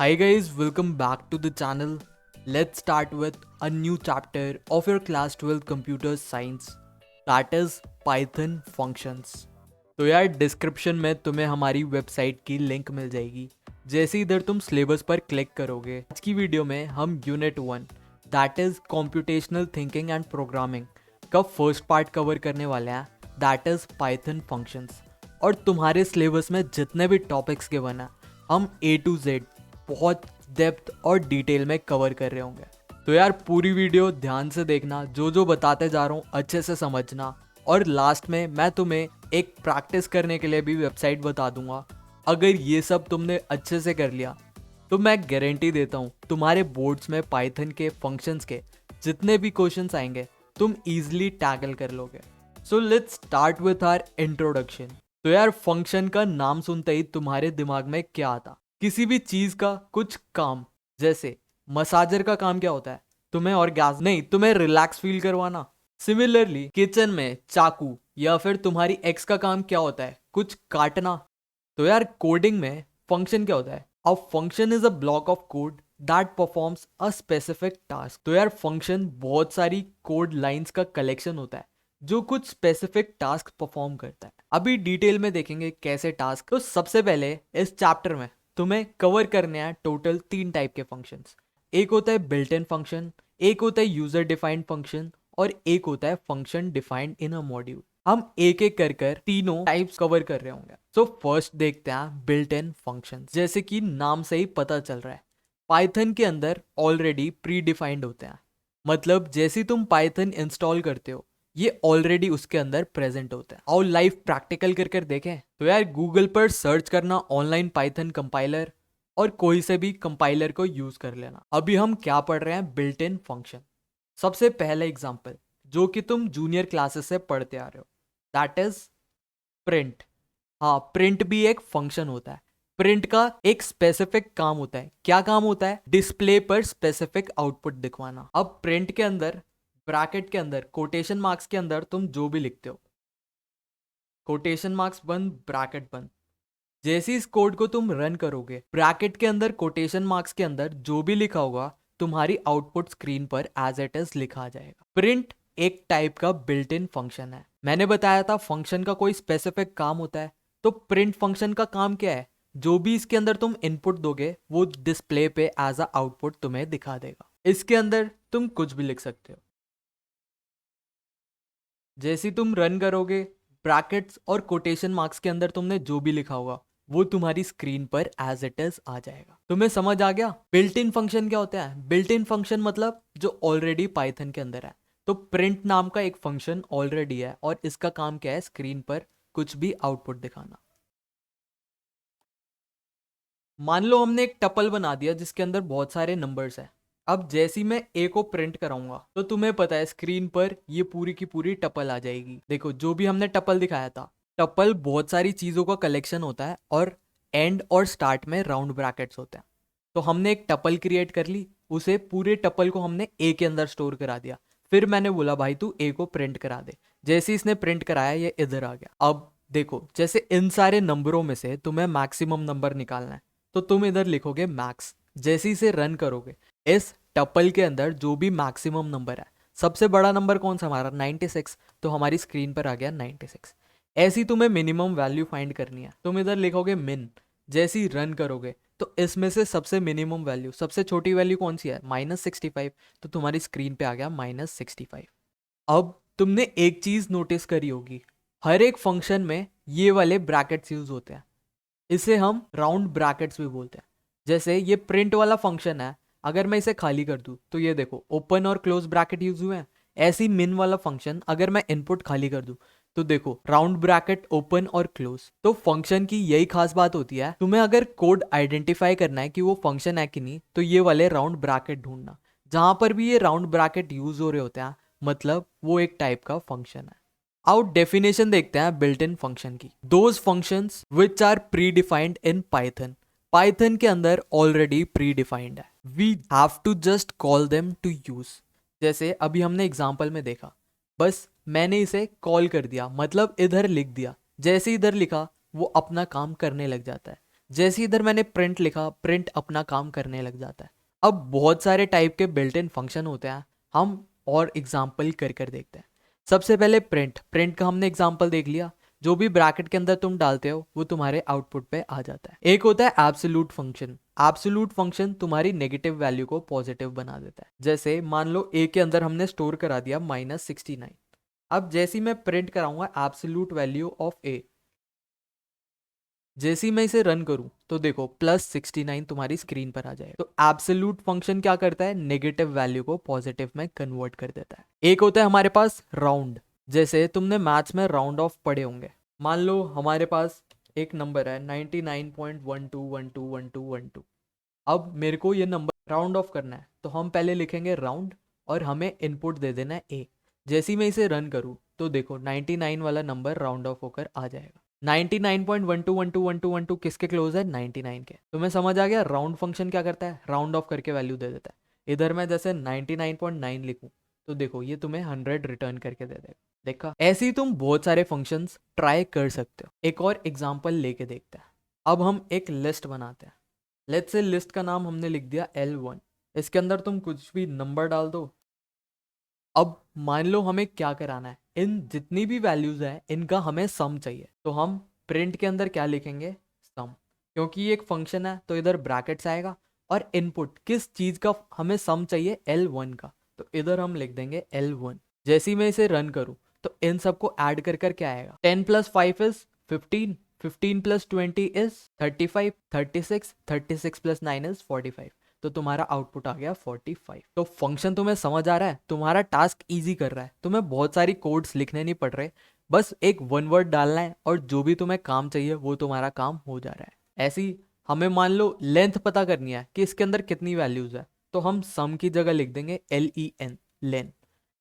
Hi guys, welcome back to the channel. Let's start with a new chapter of your class 12 computer science, that is Python functions. तो यार description में तुम्हें हमारी website की link मिल जाएगी। जैसे इधर तुम सिलेबस पर क्लिक करोगे, आज की वीडियो में हम unit 1 that is computational thinking and programming का फर्स्ट पार्ट कवर करने वाले हैं, दैट इज पाइथन फंक्शंस। और तुम्हारे सिलेबस में जितने भी टॉपिक्स के बना हम A to Z बहुत डेप्थ और डिटेल में कवर कर रहे होंगे। तो यार पूरी वीडियो ध्यान से देखना, जो जो बताते जा रहा हूँ अच्छे से समझना, और लास्ट में मैं तुम्हें एक प्रैक्टिस करने के लिए भी वेबसाइट बता दूंगा। अगर ये सब तुमने अच्छे से कर लिया तो मैं गारंटी देता हूँ तुम्हारे बोर्ड्स में पाइथन के फंक्शंस के जितने भी क्वेश्चंस आएंगे तुम इजीली टैकल कर लोगे। So let's start with our introduction. तो यार फंक्शन का नाम सुनते ही तुम्हारे दिमाग में क्या आता? किसी भी चीज का कुछ काम, जैसे मसाजर का काम क्या होता है? तुम्हें ऑर्गेज्म नहीं, तुम्हें रिलैक्स फील करवाना। सिमिलरली किचन में चाकू या फिर तुम्हारी एक्स का काम क्या होता है? कुछ काटना। तो यार कोडिंग में फंक्शन क्या होता है? A function is a block of code that performs a specific task. तो यार फंक्शन बहुत सारी कोड लाइंस का कलेक्शन होता है जो कुछ स्पेसिफिक टास्क परफॉर्म करता है। अभी डिटेल में देखेंगे कैसे टास्क। तो सबसे पहले इस चैप्टर में तुम्हें कवर करने हैं टोटल 3 टाइप के फंक्शंस। एक होता है बिल्ट इन फंक्शन, एक होता है यूजर डिफाइंड फंक्शन, और एक होता है function defined in a module. हम एक एक कर तीनों टाइप्स कवर कर रहे होंगे। सो फर्स्ट देखते हैं बिल्ट इन फंक्शन। जैसे कि नाम से ही पता चल रहा है, पाइथन के अंदर ऑलरेडी प्री डिफाइंड होते हैं। मतलब जैसे तुम पाइथन इंस्टॉल करते हो ये ऑलरेडी उसके अंदर प्रेजेंट होता है। और लाइव प्रैक्टिकल कर देखें तो यार गूगल पर सर्च करना ऑनलाइन पाइथन कंपाइलर, और कोई से भी कंपाइलर को यूज कर लेना। अभी हम क्या पढ़ रहे हैं? Built in function. सबसे पहला एग्जांपल जो कि तुम जूनियर क्लासेस से पढ़ते आ रहे हो, दैट इज प्रिंट। हाँ, प्रिंट भी एक फंक्शन होता है। प्रिंट का एक स्पेसिफिक काम होता है। क्या काम होता है? डिस्प्ले पर स्पेसिफिक आउटपुट दिखवाना। अब प्रिंट के अंदर, ब्रैकेट के अंदर, कोटेशन मार्क्स के अंदर तुम जो भी लिखते हो, कोटेशन मार्क्स बंद, ब्रैकेट बंद, जैसे इस कोड को तुम रन करोगे ब्रैकेट के अंदर कोटेशन मार्क्स के अंदर जो भी लिखा होगा तुम्हारी आउटपुट स्क्रीन पर एज इट इज लिखा आ जाएगा। प्रिंट एक टाइप का बिल्ट इन फंक्शन है। मैंने बताया था फंक्शन का कोई स्पेसिफिक काम होता है, तो प्रिंट फंक्शन का काम क्या है? जो भी इसके अंदर तुम इनपुट दोगे वो डिस्प्ले पे एज अ आउटपुट तुम्हें दिखा देगा। इसके अंदर तुम कुछ भी लिख सकते हो। जैसे तुम रन करोगे ब्रैकेट्स और कोटेशन मार्क्स के अंदर तुमने जो भी लिखा होगा वो तुम्हारी स्क्रीन पर एज इट इज आ जाएगा। तुम्हें समझ आ गया बिल्ट इन फंक्शन क्या होता है? बिल्ट इन फंक्शन मतलब जो ऑलरेडी पाइथन के अंदर है। तो प्रिंट नाम का एक फंक्शन ऑलरेडी है और इसका काम क्या है? स्क्रीन पर कुछ भी आउटपुट दिखाना। मान लो हमने एक टपल बना दिया जिसके अंदर बहुत सारे नंबर्स हैं। अब जैसे ही मैं ए को प्रिंट कराऊंगा तो तुम्हें पता है स्क्रीन पर ये पूरी की पूरी टपल आ जाएगी। देखो जो भी हमने टपल दिखाया था, टपल बहुत सारी चीजों का कलेक्शन होता है और एंड और स्टार्ट में राउंड ब्रैकेट्स होते हैं। तो हमने एक टपल क्रिएट कर ली, उसे पूरे टपल को हमने ए के अंदर स्टोर करा दिया। फिर मैंने बोला भाई तू ए को प्रिंट करा दे। जैसे इसने प्रिंट कराया ये इधर आ गया। अब देखो जैसे इन सारे नंबरों में से तुम्हें मैक्सिमम नंबर निकालना है तो तुम इधर लिखोगे मैक्स। जैसे इसे रन करोगे इस टपल के अंदर जो भी मैक्सिमम नंबर है, सबसे बड़ा नंबर कौन सा? हमारा 96। तो हमारी स्क्रीन पर आ गया 96। ऐसी तुम्हें मिनिमम वैल्यू फाइंड करनी है, तुम इधर लिखोगे मिन। जैसे ही रन करोगे तो इसमें से सबसे मिनिमम वैल्यू, सबसे छोटी वैल्यू कौन सी है? -65। तो तुम्हारी स्क्रीन पे आ गया -65। अब तुमने एक चीज नोटिस करी होगी, हर एक फंक्शन में ये वाले ब्रैकेट्स यूज होते हैं। इसे हम राउंड ब्रैकेट्स भी बोलते हैं। जैसे ये प्रिंट वाला फंक्शन है, अगर मैं इसे खाली कर दूं तो ये देखो ओपन और क्लोज ब्रैकेट यूज हुए हैं। ऐसी मिन वाला फंक्शन अगर मैं इनपुट खाली कर दूं तो देखो राउंड ब्रैकेट ओपन और क्लोज। तो फंक्शन की यही खास बात होती है, तुम्हें अगर कोड आइडेंटिफाई करना है कि वो फंक्शन है कि नहीं तो ये वाले राउंड ब्रैकेट ढूंढना। जहां पर भी ये राउंड ब्रैकेट यूज हो रहे होते हैं मतलब वो एक टाइप का फंक्शन है। आउट डेफिनेशन देखते हैं बिल्ट इन फंक्शन की। Those functions which are pre defined in Python. Python के अंदर ऑलरेडी प्री डिफाइंड है, we have to just call them to use. जैसे अभी हमने एग्जांपल में देखा, बस मैंने इसे कॉल कर दिया, मतलब इधर लिख दिया। जैसे इधर लिखा वो अपना काम करने लग जाता है। जैसे इधर मैंने प्रिंट लिखा, प्रिंट अपना काम करने लग जाता है। अब बहुत सारे टाइप के बिल्ट इन फंक्शन होते हैं, हम और एग्जाम्पल कर कर देखते हैं। सबसे पहले प्रिंट, प्रिंट का हमने एग्जाम्पल देख लिया। जो भी ब्रैकेट के अंदर तुम डालते हो वो तुम्हारे आउटपुट पे आ जाता है। एक होता है एब्सोल्यूट फंक्शन। एब्सोल्यूट फंक्शन तुम्हारी नेगेटिव वैल्यू को पॉजिटिव बना देता है। जैसे मान लो ए के अंदर हमने स्टोर करा दिया -69। अब जैसे ही मैं प्रिंट कराऊंगा एब्सोल्यूट वैल्यू ऑफ ए, जैसे ही मैं इसे रन करूं तो देखो +69 तुम्हारी स्क्रीन पर आ जाएगा। तो एब्सोल्यूट फंक्शन क्या करता है, नेगेटिव वैल्यू को पॉजिटिव में कन्वर्ट कर देता है। एक होता है हमारे पास राउंड। जैसे तुमने मैथ्स में राउंड ऑफ पढ़े होंगे। मान लो हमारे पास एक नंबर है 99.12121212। अब मेरे को ये नंबर राउंड ऑफ करना है, तो हम पहले लिखेंगे राउंड और हमें इनपुट दे देना है ए। जैसे ही मैं इसे रन करूं तो देखो 99 वाला नंबर राउंड ऑफ होकर आ जाएगा। 99.12121212 किसके क्लोज है, 99 के। तुम्हें समझ आ गया राउंड फंक्शन क्या करता है, राउंड ऑफ करके वैल्यू दे देता है। इधर मैं जैसे 99.9 लिखूं तो देखो ये तुम्हें 100 रिटर्न करके दे देगा। देखा, ऐसे ही तुम बहुत सारे फंक्शंस ट्राई कर सकते हो। एक और एग्जांपल लेके देखते हैं। अब हम एक लिस्ट बनाते हैं। लेट्स से लिस्ट का नाम हमने लिख दिया L1। इसके अंदर तुम कुछ भी नंबर डाल दो। अब मान लो हमें क्या कराना है, इन जितनी भी वैल्यूज है इनका हमें सम चाहिए। तो हम प्रिंट के अंदर क्या लिखेंगे, सम। क्योंकि ये एक फंक्शन है तो इधर ब्रैकेट्स आएगा और इनपुट किस चीज का हमें सम चाहिए, L1 का। तो इधर हम लिख देंगे L1। जैसे ही मैं इसे रन करूं तो इन सबको ऐड कर कर क्या आएगा, 10 + 5 इज 15, 15 + 20 इज 35, 36, 36 + 9 इज 45। तो तुम्हारा आउटपुट आ गया 45। तो फंक्शन तुम्हें समझ आ रहा है, तुम्हारा टास्क इजी कर रहा है, तुम्हें बहुत सारी कोड्स लिखने नहीं पड़ रहे, बस एक वन वर्ड डालना है और जो भी तुम्हें काम चाहिए वो तुम्हारा काम हो जा रहा है। ऐसी हमें मान लो लेंथ पता करनी है कि इसके अंदर कितनी वैल्यूज है, तो हम सम की जगह लिख देंगे LEN, लेन।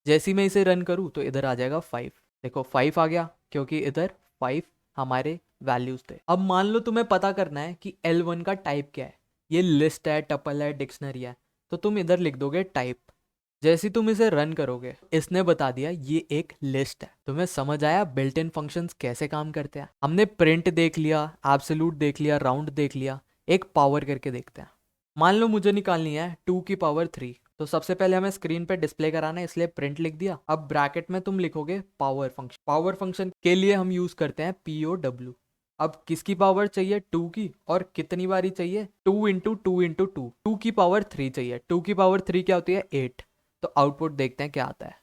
जैसे ही मैं इसे रन करूँ तो इधर आ जाएगा 5। देखो 5 आ गया क्योंकि इधर 5 हमारे वैल्यूज थे। अब मान लो तुम्हें पता करना है कि L1 का टाइप क्या है, ये लिस्ट है, टपल है, डिक्शनरी है। तो तुम इधर लिख दोगे टाइप। जैसे तुम इसे रन करोगे इसने बता दिया ये एक लिस्ट है। तुम्हें समझ आया बिल्ट इन फंक्शंस कैसे काम करते हैं। हमने प्रिंट देख लिया, एब्सोल्यूट देख लिया, राउंड देख लिया। एक पावर करके देखते हैं। मान लो मुझे निकालनी है 2 की पावर 3। तो सबसे पहले हमें स्क्रीन पे डिस्प्ले कराना है, इसलिए प्रिंट लिख दिया। अब ब्रैकेट में तुम लिखोगे पावर फंक्शन। पावर फंक्शन के लिए हम यूज करते हैं POW। अब किसकी पावर चाहिए, 2 की, और कितनी बारी चाहिए, 2 × 2 × 2। 2 की पावर 3 चाहिए। 2 की पावर 3 क्या होती है, 8। तो आउटपुट देखते हैं क्या आता है।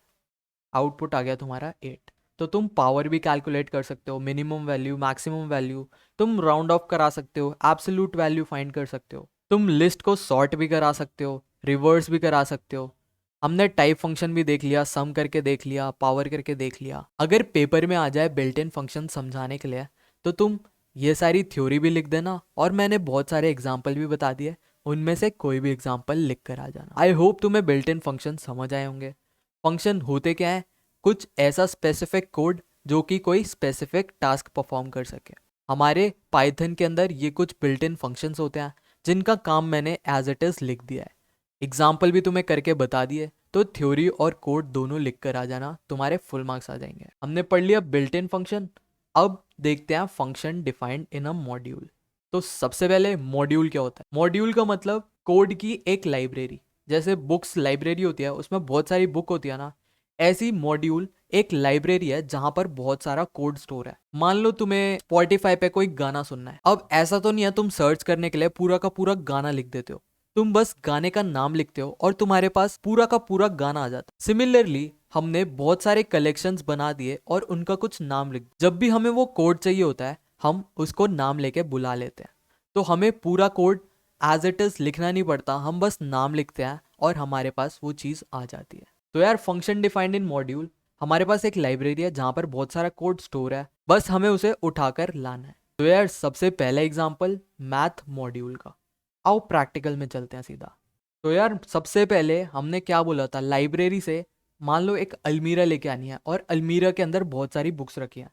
आउटपुट आ गया तुम्हारा 8। तो तुम पावर भी कैलकुलेट कर सकते हो, मिनिमम वैल्यू, मैक्सिमम वैल्यू, तुम राउंड ऑफ करा सकते हो, एब्सोल्यूट वैल्यू फाइंड कर सकते हो, तुम लिस्ट को सॉर्ट भी करा सकते हो, रिवर्स भी करा सकते हो। हमने टाइप फंक्शन भी देख लिया, सम करके देख लिया, पावर करके देख लिया। अगर पेपर में आ जाए बिल्ट इन फंक्शन समझाने के लिए तो तुम ये सारी थ्योरी भी लिख देना और मैंने बहुत सारे एग्जाम्पल भी बता दिए, उनमें से कोई भी एग्जाम्पल लिख कर आ जाना। आई होप तुम्हें बिल्ट इन फंक्शन समझ आए होंगे। फंक्शन होते क्या है, कुछ ऐसा स्पेसिफिक कोड जो कि कोई स्पेसिफिक टास्क परफॉर्म कर सके। हमारे पाइथन के अंदर ये कुछ बिल्ट इन फंक्शंस होते हैं जिनका काम मैंने एज इट इज लिख दिया है। एग्जाम्पल भी तुम्हें करके बता दिए, तो थ्योरी और कोड दोनों लिख कर आ जाना, तुम्हारे फुल मार्क्स आ जाएंगे। हमने पढ़ लिया बिल्ट इन फंक्शन। अब देखते हैं function defined in a module. तो सबसे पहले मॉड्यूल क्या होता है, मॉड्यूल का मतलब कोड की एक लाइब्रेरी। जैसे बुक्स लाइब्रेरी होती है, उसमें बहुत सारी बुक होती है ना, ऐसी मॉड्यूल एक लाइब्रेरी है जहां पर बहुत सारा कोड स्टोर है। मान लो तुम्हें Spotify पे कोई गाना सुनना है। अब ऐसा तो नहीं है तुम सर्च करने के लिए पूरा का पूरा गाना लिख देते हो, तुम बस गाने का नाम लिखते हो और तुम्हारे पास पूरा का पूरा गाना आ जाता है। सिमिलरली हमने बहुत सारे कलेक्शंस बना दिए और उनका कुछ नाम लिख, जब भी हमें वो कोड चाहिए होता है हम उसको नाम लेके बुला लेते हैं। तो हमें पूरा कोड एज इट इज लिखना नहीं पड़ता, हम बस नाम लिखते हैं और हमारे पास वो चीज आ जाती है। तो यार फंक्शन डिफाइंड इन मॉड्यूल, हमारे पास एक लाइब्रेरी है जहां पर बहुत सारा कोड स्टोर है, बस हमें उसे उठाकर लाना है। तो यार सबसे पहला एग्जांपल मैथ मॉड्यूल का। आओ प्रैक्टिकल में चलते हैं सीधा। तो यार सबसे पहले हमने क्या बोला था, लाइब्रेरी से मान लो एक अलमीरा लेके आनी है और अलमीरा के अंदर बहुत सारी बुक्स रखी हैं।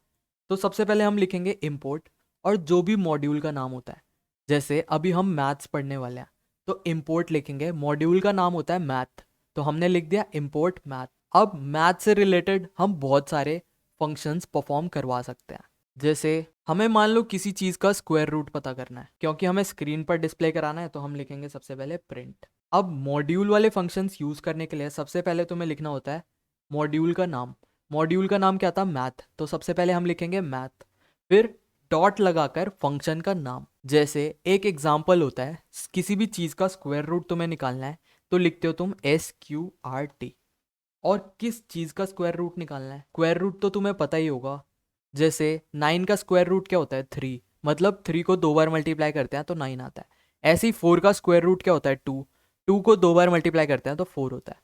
तो सबसे पहले हम लिखेंगे इंपोर्ट और जो भी मॉड्यूल का नाम होता है, जैसे अभी हम मैथ्स पढ़ने वाले हैं तो इंपोर्ट लिखेंगे, मॉड्यूल का नाम होता है मैथ, तो हमने लिख दिया इंपोर्ट मैथ। अब मैथ से रिलेटेड हम बहुत सारे फंक्शंस परफॉर्म करवा सकते हैं। जैसे हमें मान लो किसी चीज का स्क्वायर रूट पता करना है, क्योंकि हमें स्क्रीन पर डिस्प्ले कराना है, तो हम लिखेंगे सबसे पहले प्रिंट। अब मॉड्यूल वाले फंक्शंस यूज करने के लिए सबसे पहले तुम्हें लिखना होता है मॉड्यूल का नाम। मॉड्यूल का नाम क्या था? मैथ। तो सबसे पहले हम लिखेंगे मैथ, फिर डॉट लगाकर फंक्शन का नाम। जैसे एक एग्जाम्पल होता है, किसी भी चीज का स्क्वायर रूट तुम्हें निकालना है तो लिखते हो तुम SQRT। और किस चीज का स्क्वायर रूट निकालना है? स्क्वायर रूट तो तुम्हें पता ही होगा। जैसे 9 का स्क्वायर रूट क्या होता है? 3। मतलब 3 को 2 बार मल्टीप्लाई करते हैं तो 9 आता है। ऐसे ही 4 का स्क्वायर रूट क्या होता है? 2। 2 को 2 बार मल्टीप्लाई करते हैं तो 4 होता है।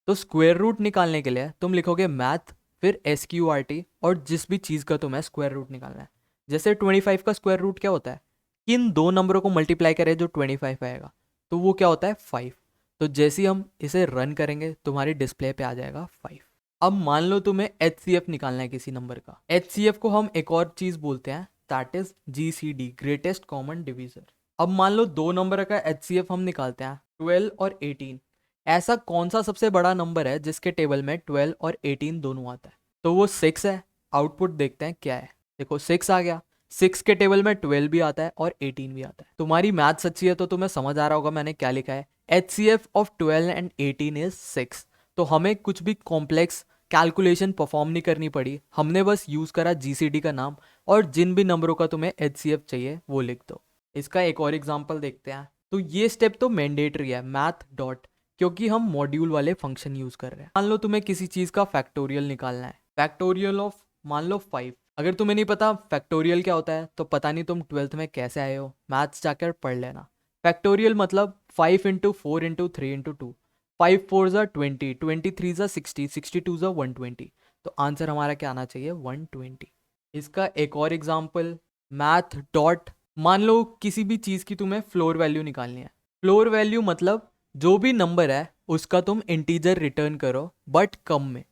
तो स्क्वायर रूट निकालने के लिए तुम लिखोगे मैथ, फिर SQRT, और जिस भी चीज़ का तुम्हें स्क्वायर रूट निकालना है। जैसे 25 का स्क्वायर रूट क्या होता है? किन दो नंबरों को मल्टीप्लाई करें जो 25 आएगा, तो वो क्या होता है? 5। तो जैसे ही हम इसे रन करेंगे तुम्हारी डिस्प्ले पे आ जाएगा 5। अब मान लो तुम्हें HCF निकालना है किसी नंबर का। HCF को हम एक और चीज बोलते हैं, that is GCD, greatest common divisor. अब मान लो दो नंबर का HCF हम निकालते हैं, 12 और 18। ऐसा कौन सा सबसे बड़ा नंबर है जिसके टेबल में 12 और 18 दोनों आता है? तो वो 6 है। आउटपुट देखते हैं क्या है। देखो 6 आ गया। 6 के टेबल में 12 भी आता है और 18 भी आता है। तुम्हारी मैथ्स अच्छी है तो तुम्हें समझ आ रहा होगा मैंने क्या लिखा है। HCF of 12 and 18 is 6। तो हमें कुछ भी कॉम्प्लेक्स कैलकुलेशन परफॉर्म नहीं करनी पड़ी, हमने बस यूज करा GCD का नाम, और जिन भी नंबरों का तुम्हें HCF चाहिए वो लिख दो। इसका एक और एग्जांपल देखते हैं। तो ये स्टेप तो मैंडेटरी है, मैथ डॉट, क्योंकि हम मॉड्यूल वाले फंक्शन यूज कर रहे हैं। मान लो तुम्हें किसी चीज का फैक्टोरियल निकालना है, फैक्टोरियल ऑफ मान लो 5। अगर तुम्हें नहीं पता फैक्टोरियल क्या होता है तो पता नहीं तुम 12th में कैसे आए हो, मैथ्स जाकर पढ़ लेना। फैक्टोरियल मतलब 5 इंटू 4 इंटू 3 इंटू 2। 5 4 ज़ा 20, 23 ज़ा 60, 62 ज़ा 120। तो आंसर हमारा क्या आना चाहिए? 120। इसका एक और एग्जाम्पल, मैथ डॉट, मान लो किसी भी चीज़ की तुम्हें फ्लोर वैल्यू निकालनी है। फ्लोर वैल्यू मतलब जो भी नंबर है उसका तुम इंटीजर रिटर्न करो बट कम में।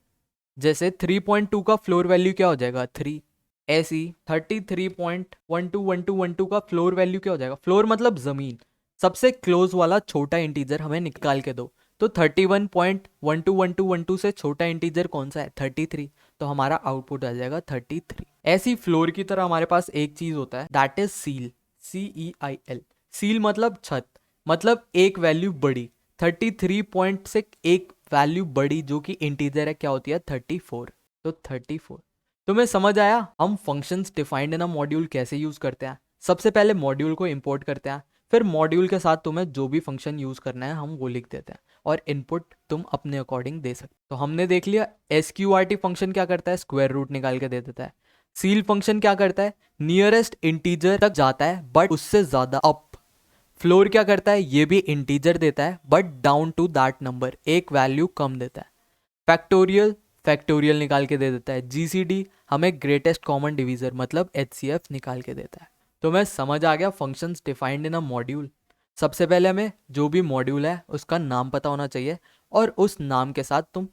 जैसे 3.2 का फ्लोर वैल्यू क्या हो जाएगा? 3। ऐसी 33.121212 का फ्लोर वैल्यू क्या हो जाएगा? फ्लोर मतलब जमीन, सबसे क्लोज वाला छोटा इंटीजर हमें निकाल के दो। तो 31.121212 से छोटा इंटीजर कौन सा है? 33। तो हमारा आउटपुट आ जाएगा 33। ऐसी फ्लोर की तरह हमारे पास एक चीज होता है, that is seal, CEIL। Seal मतलब छत, मतलब एक वैल्यू बड़ी। 33 पॉइंट से एक वैल्यू बड़ी जो कि इंटीजर है क्या होती है? 34। तो 34। तुम्हें समझ आया हम functions defined in a module कैसे यूज करते हैं? सबसे पहले मॉड्यूल को इंपोर्ट करते हैं, फिर मॉड्यूल के साथ तुम्हें जो भी फंक्शन यूज करना है हम वो लिख देते हैं, और इनपुट तुम अपने अकॉर्डिंग दे सकते। तो हमने देख लिया SQRT फंक्शन क्या करता है? स्क्वायर रूट निकाल के दे देता है। सील फंक्शन क्या करता है? नियरेस्ट इंटीजर तक जाता है बट उससे ज्यादा अप। फ्लोर क्या करता है? ये भी इंटीजर देता है but down to that number, एक वैल्यू कम देता है। फैक्टोरियल, फैक्टोरियल निकाल के दे देता है। GCD हमें ग्रेटेस्ट कॉमन डिवीजर मतलब HCF निकाल के देता है। तो मैं समझ आ गया functions defined in a module. सबसे पहले हमें जो भी मॉड्यूल है उसका नाम पता होना चाहिए, और उस नाम के साथ तुम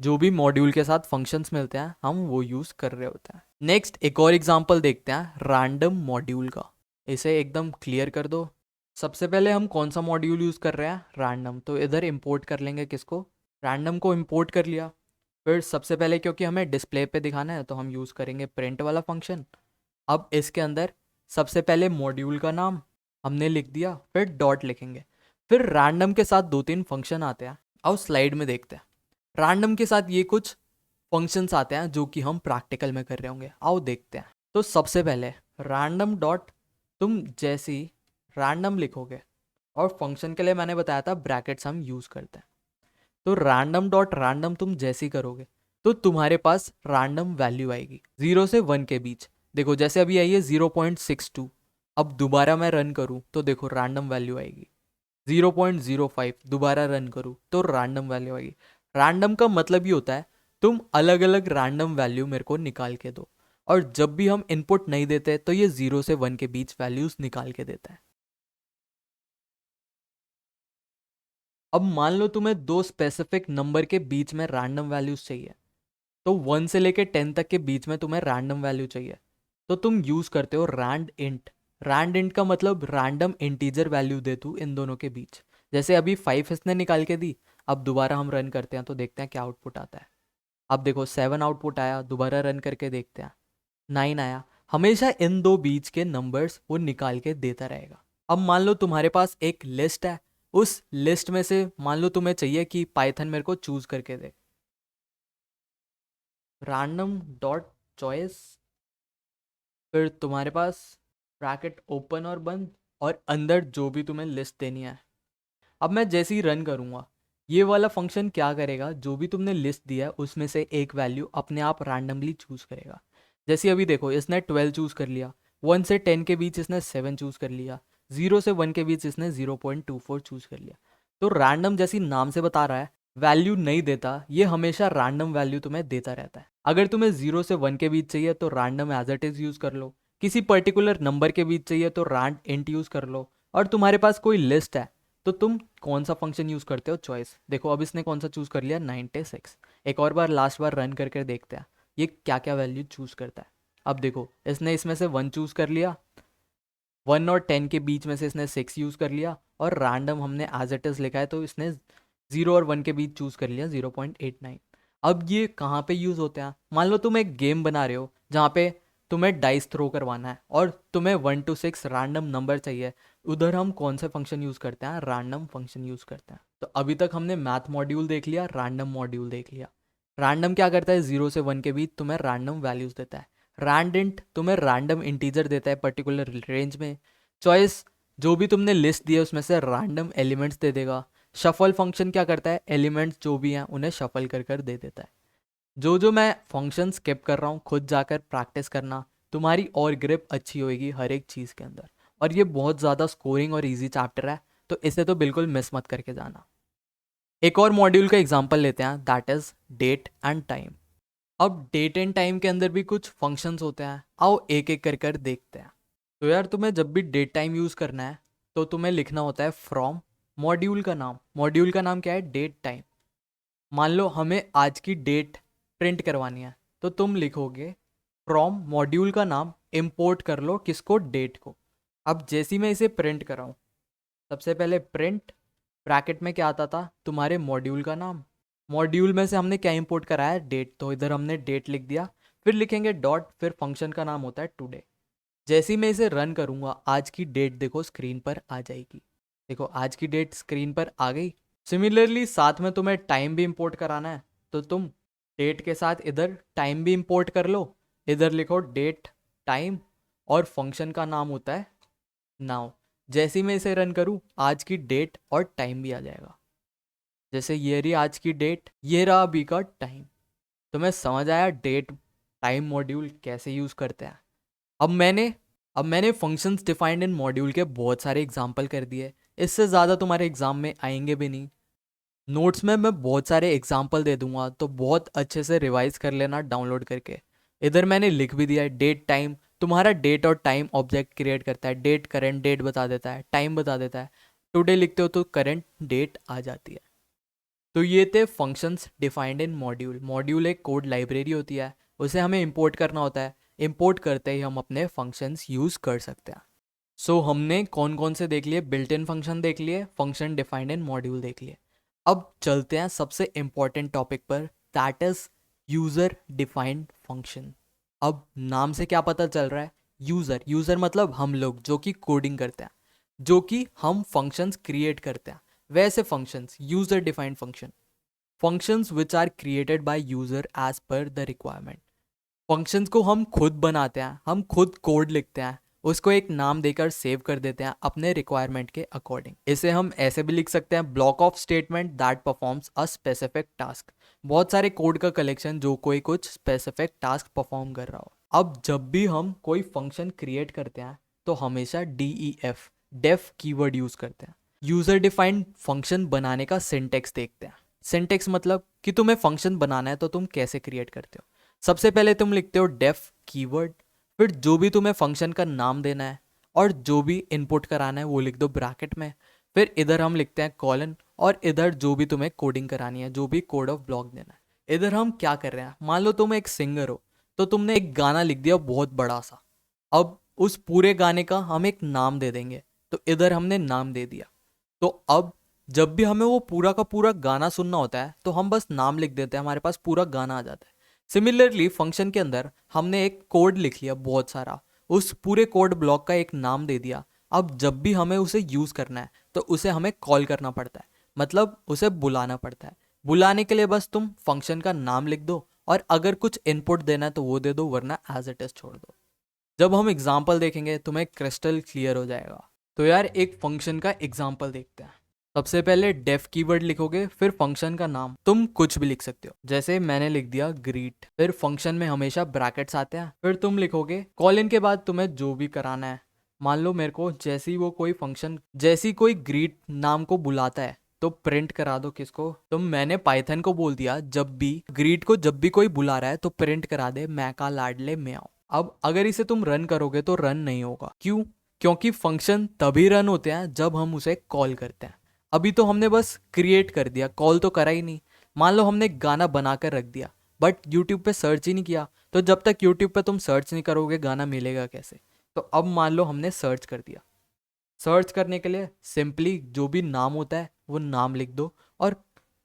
जो भी मॉड्यूल के साथ फंक्शंस मिलते हैं हम वो यूज कर रहे होते हैं। नेक्स्ट एक और एग्जांपल देखते हैं रैंडम मॉड्यूल का। इसे एकदम क्लियर कर दो। सबसे पहले हम कौन सा मॉड्यूल यूज कर रहे हैं? रैंडम। तो इधर इंपोर्ट कर लेंगे किसको? रैंडम को इंपोर्ट कर लिया। फिर सबसे पहले क्योंकि हमें डिस्प्ले पे दिखाना है तो हम यूज करेंगे प्रिंट वाला फंक्शन। अब इसके अंदर सबसे पहले मॉड्यूल का नाम हमने लिख दिया, फिर डॉट लिखेंगे। फिर रैंडम के साथ दो तीन फंक्शन आते हैं, आओ स्लाइड में देखते हैं। रैंडम के साथ ये कुछ फंक्शंस आते हैं जो कि हम प्रैक्टिकल में कर रहे होंगे, आओ देखते हैं। तो सबसे पहले रैंडम डॉट, तुम जैसे ही रैंडम लिखोगे, और फंक्शन के लिए मैंने बताया था ब्रैकेट्स हम यूज करते हैं। तो रैंडम डॉट रैंडम तुम जैसे ही करोगे तो तुम्हारे पास रैंडम वैल्यू आएगी 0 से 1 के बीच। देखो जैसे अभी आई है 0.62। अब दोबारा मैं रन करूं तो देखो रैंडम वैल्यू आएगी 0.05। दोबारा रन करूं तो रैंडम वैल्यू आएगी। रैंडम का मतलब ये होता है तुम अलग अलग रैंडम वैल्यू मेरे को निकाल के दो, और जब भी हम इनपुट नहीं देते तो ये 0 से 1 के बीच वैल्यूज निकाल के देता है। अब मान लो तुम्हें दो स्पेसिफिक नंबर के बीच में रैंडम वैल्यूज चाहिए, तो 1 से लेके 10 तक के बीच में तुम्हें रैंडम वैल्यू चाहिए, तो तुम यूज करते हो रैंड इंट। रैंड इंट का मतलब रैंडम इंटीजर वैल्यू दे तू इन दोनों के बीच। जैसे अभी 5 इसने निकाल के दी, अब दोबारा हम रन करते हैं तो देखते हैं क्या आउटपुट आता है। अब देखो 7 आउटपुट आया, दोबारा रन करके देखते हैं 9 आया। हमेशा इन दो बीच के नंबर्स वो निकाल के देता रहेगा। अब मान लो तुम्हारे पास एक लिस्ट है, उस लिस्ट में से मान लो तुम्हें चाहिए कि पाइथन मेरे को चूज करके दे, रैंडम डॉट चॉइस, फिर तुम्हारे पास ब्रैकेट ओपन और बंद, और अंदर जो भी तुम्हें लिस्ट देनी है। अब मैं जैसे ही रन करूँगा, ये वाला फंक्शन क्या करेगा, जो भी तुमने लिस्ट दिया है उसमें से एक वैल्यू अपने आप रैंडमली चूज़ करेगा। जैसे अभी देखो, इसने 12 चूज़ कर लिया, 1 से 10 के बीच इसने 7 चूज़ कर लिया, 0 से 1 के बीच इसने 0.24 चूज़ कर लिया। तो रैंडम जैसी नाम से बता रहा है, वैल्यू नहीं देता, ये हमेशा रैंडम वैल्यू तुम्हें देता रहता है। अगर तुम्हें 0 से 1 के बीच चाहिए तो random as it is use कर लो, किसी पर्टिकुलर नंबर के बीच चाहिए तो रैंड इंट यूज़ कर लो, और तुम्हारे पास कोई लिस्ट है तो तुम कौन सा फंक्शन यूज़ करते हो, चॉइस। देखो अब इसने कौन सा चूज़ कर लिया, 96। एक और बार लास्ट बार रन करके देखते हैं ये क्या क्या वैल्यू चूज़ करता है। अब देखो इसने इसमें से 1 चूज़ कर लिया, 1 और 10 के बीच में से इसने 6 यूज़ कर लिया, और रैंडम हमने एज इट इज़ लिखा है तो इसने 0 और 1 के बीच चूज़ कर लिया 0.89। अब ये कहाँ पे यूज़ होते हैं, मान लो तुम एक गेम बना रहे हो जहाँ पे तुम्हें डाइस थ्रो करवाना है और तुम्हें 1 to 6 रैंडम नंबर चाहिए, उधर हम कौन से फंक्शन यूज़ करते हैं, रैंडम फंक्शन यूज़ करते हैं। तो अभी तक हमने मैथ मॉड्यूल देख लिया, रैंडम मॉड्यूल देख लिया। रैंडम क्या करता है, 0 से 1 के बीच तुम्हें रैंडम वैल्यूज़ देता है। रैंड तुम्हें रैंडम इंटीजर देता है पर्टिकुलर रेंज में। चॉइस जो भी तुमने लिस्ट दी है उसमें से रैंडम एलिमेंट्स दे देगा। शफल फंक्शन क्या करता है, एलिमेंट्स जो भी हैं उन्हें शफल कर कर दे देता है। जो जो मैं फंक्शन स्किप कर रहा हूँ खुद जाकर प्रैक्टिस करना, तुम्हारी और ग्रिप अच्छी होएगी हर एक चीज़ के अंदर। और ये बहुत ज़्यादा स्कोरिंग और इजी चैप्टर है, तो इसे तो बिल्कुल मिस मत करके जाना। एक और मॉड्यूल का एग्जांपल लेते हैं, that is date and time. अब डेट एंड टाइम के अंदर भी कुछ फंक्शंस होते हैं, आओ एक एक कर कर देखते हैं। तो यार तुम्हें जब भी डेट टाइम यूज़ करना है तो तुम्हें लिखना होता है फ्रॉम मॉड्यूल का नाम। मॉड्यूल का नाम क्या है, डेट टाइम। मान लो हमें आज की डेट प्रिंट करवानी है तो तुम लिखोगे फ्रॉम मॉड्यूल का नाम, इंपोर्ट कर लो किसको, डेट को। अब जैसी मैं इसे प्रिंट कराऊँ, सबसे पहले प्रिंट, ब्रैकेट में क्या आता था, तुम्हारे मॉड्यूल का नाम। मॉड्यूल में से हमने क्या इंपोर्ट कराया है, डेट, तो इधर हमने डेट लिख दिया। फिर लिखेंगे डॉट, फिर फंक्शन का नाम होता है टुडे। जैसे ही मैं इसे रन करूँगा, आज की डेट देखो स्क्रीन पर आ जाएगी। देखो आज की डेट स्क्रीन पर आ गई। सिमिलरली साथ में तुम्हें टाइम भी इंपोर्ट कराना है तो तुम डेट के साथ इधर टाइम भी इंपोर्ट कर लो। इधर लिखो डेट टाइम, और फंक्शन का नाम होता है नाउ। जैसे ही मैं इसे रन करूँ, आज की डेट और टाइम भी आ जाएगा। जैसे ये रही आज की डेट, ये रहा अभी का टाइम। तुम्हें समझ आया डेट टाइम मॉड्यूल कैसे यूज़ करते हैं। अब मैंने फंक्शंस डिफाइंड इन मॉड्यूल के बहुत सारे एग्जाम्पल कर दिए, इससे ज़्यादा तुम्हारे एग्जाम में आएंगे भी नहीं। नोट्स में मैं बहुत सारे एग्जाम्पल दे दूंगा, तो बहुत अच्छे से रिवाइज कर लेना डाउनलोड करके। इधर मैंने लिख भी दिया है डेट टाइम। तुम्हारा डेट और टाइम ऑब्जेक्ट क्रिएट करता है, डेट करंट डेट बता देता है, टाइम बता देता है। टुडे लिखते हो तो करंट डेट आ जाती है। तो ये थे functions defined in module. Module एक कोड लाइब्रेरी होती है, उसे हमें इंपोर्ट करना होता है। इंपोर्ट करते ही हम अपने फंक्शंस यूज़ कर सकते हैं। सो हमने कौन कौन से देख लिए, बिल्ट इन फंक्शन देख लिए, फंक्शन डिफाइंड इन मॉड्यूल देख लिए। अब चलते हैं सबसे इंपॉर्टेंट टॉपिक पर, that is user defined function. अब नाम से क्या पता चल रहा है, यूज़र, यूज़र मतलब हम लोग जो कि कोडिंग करते हैं, जो कि हम फंक्शंस क्रिएट करते हैं, वैसे functions user defined function. Functions which are created by user as per the requirement. Functions को हम खुद बनाते हैं, हम खुद कोड लिखते हैं, उसको एक नाम देकर सेव कर देते हैं अपने रिक्वायरमेंट के अकॉर्डिंग। इसे हम ऐसे भी लिख सकते हैं, block of statement that performs a specific task. बहुत सारे कोड का कलेक्शन जो कोई कुछ स्पेसिफिक टास्क परफॉर्म कर रहा हो। अब जब भी हम कोई फंक्शन क्रिएट करते हैं तो हमेशा DEF डेफ कीवर्ड यूज करते हैं। यूजर डिफाइंड फंक्शन बनाने का सिंटेक्स देखते हैं। सिंटेक्स मतलब कि तुम्हें फंक्शन बनाना है तो तुम कैसे क्रिएट करते हो। सबसे पहले तुम लिखते हो डेफ कीवर्ड, फिर जो भी तुम्हें फंक्शन का नाम देना है और जो भी इनपुट कराना है वो लिख दो ब्रैकेट में। फिर इधर हम लिखते हैं कॉलन, और इधर जो भी तुम्हें कोडिंग करानी है, जो भी कोड ऑफ ब्लॉक देना है। इधर हम क्या कर रहे हैं, मान लो तुम एक सिंगर हो तो तुमने एक गाना लिख दिया बहुत बड़ा सा। अब उस पूरे गाने का हम एक नाम दे देंगे, तो इधर हमने नाम दे दिया। तो अब जब भी हमें वो पूरा का पूरा गाना सुनना होता है तो हम बस नाम लिख देते हैं, हमारे पास पूरा गाना आ जाता है। सिमिलरली फंक्शन के अंदर हमने एक कोड लिख लिया बहुत सारा, उस पूरे कोड ब्लॉक का एक नाम दे दिया। अब जब भी हमें उसे यूज करना है तो उसे हमें कॉल करना पड़ता है, मतलब उसे बुलाना पड़ता है। बुलाने के लिए बस तुम फंक्शन का नाम लिख दो और अगर कुछ इनपुट देना है तो वो दे दो, वरना एज इट इज छोड़ दो। जब हम एग्जाम्पल देखेंगे तुम्हें क्रिस्टल क्लियर हो जाएगा। तो यार एक फंक्शन का एग्जाम्पल देखते हैं। सबसे पहले डेफ कीवर्ड लिखोगे, फिर फंक्शन का नाम, तुम कुछ भी लिख सकते हो, जैसे मैंने लिख दिया ग्रीट। फिर फंक्शन में हमेशा ब्रैकेट्स आते हैं, फिर तुम लिखोगे कॉलन के बाद तुम्हें जो भी कराना है। मान लो मेरे को जैसी वो कोई फंक्शन, जैसी कोई ग्रीट नाम को बुलाता है तो प्रिंट करा दो किसको, तो मैंने पाइथन को बोल दिया जब भी ग्रीट को जब भी कोई बुला रहा है तो प्रिंट करा दे मैं का लाडले म्याऊं। अब अगर इसे तुम रन करोगे तो रन नहीं होगा, क्यों? क्योंकि फंक्शन तभी रन होते हैं जब हम उसे कॉल करते हैं। अभी तो हमने बस क्रिएट कर दिया, कॉल तो करा ही नहीं। मान लो हमने गाना बनाकर रख दिया बट यूट्यूब पे सर्च ही नहीं किया, तो जब तक यूट्यूब पे तुम सर्च नहीं करोगे गाना मिलेगा कैसे? तो अब मान लो हमने सर्च कर दिया। सर्च करने के लिए सिंपली जो भी नाम होता है वो नाम लिख दो और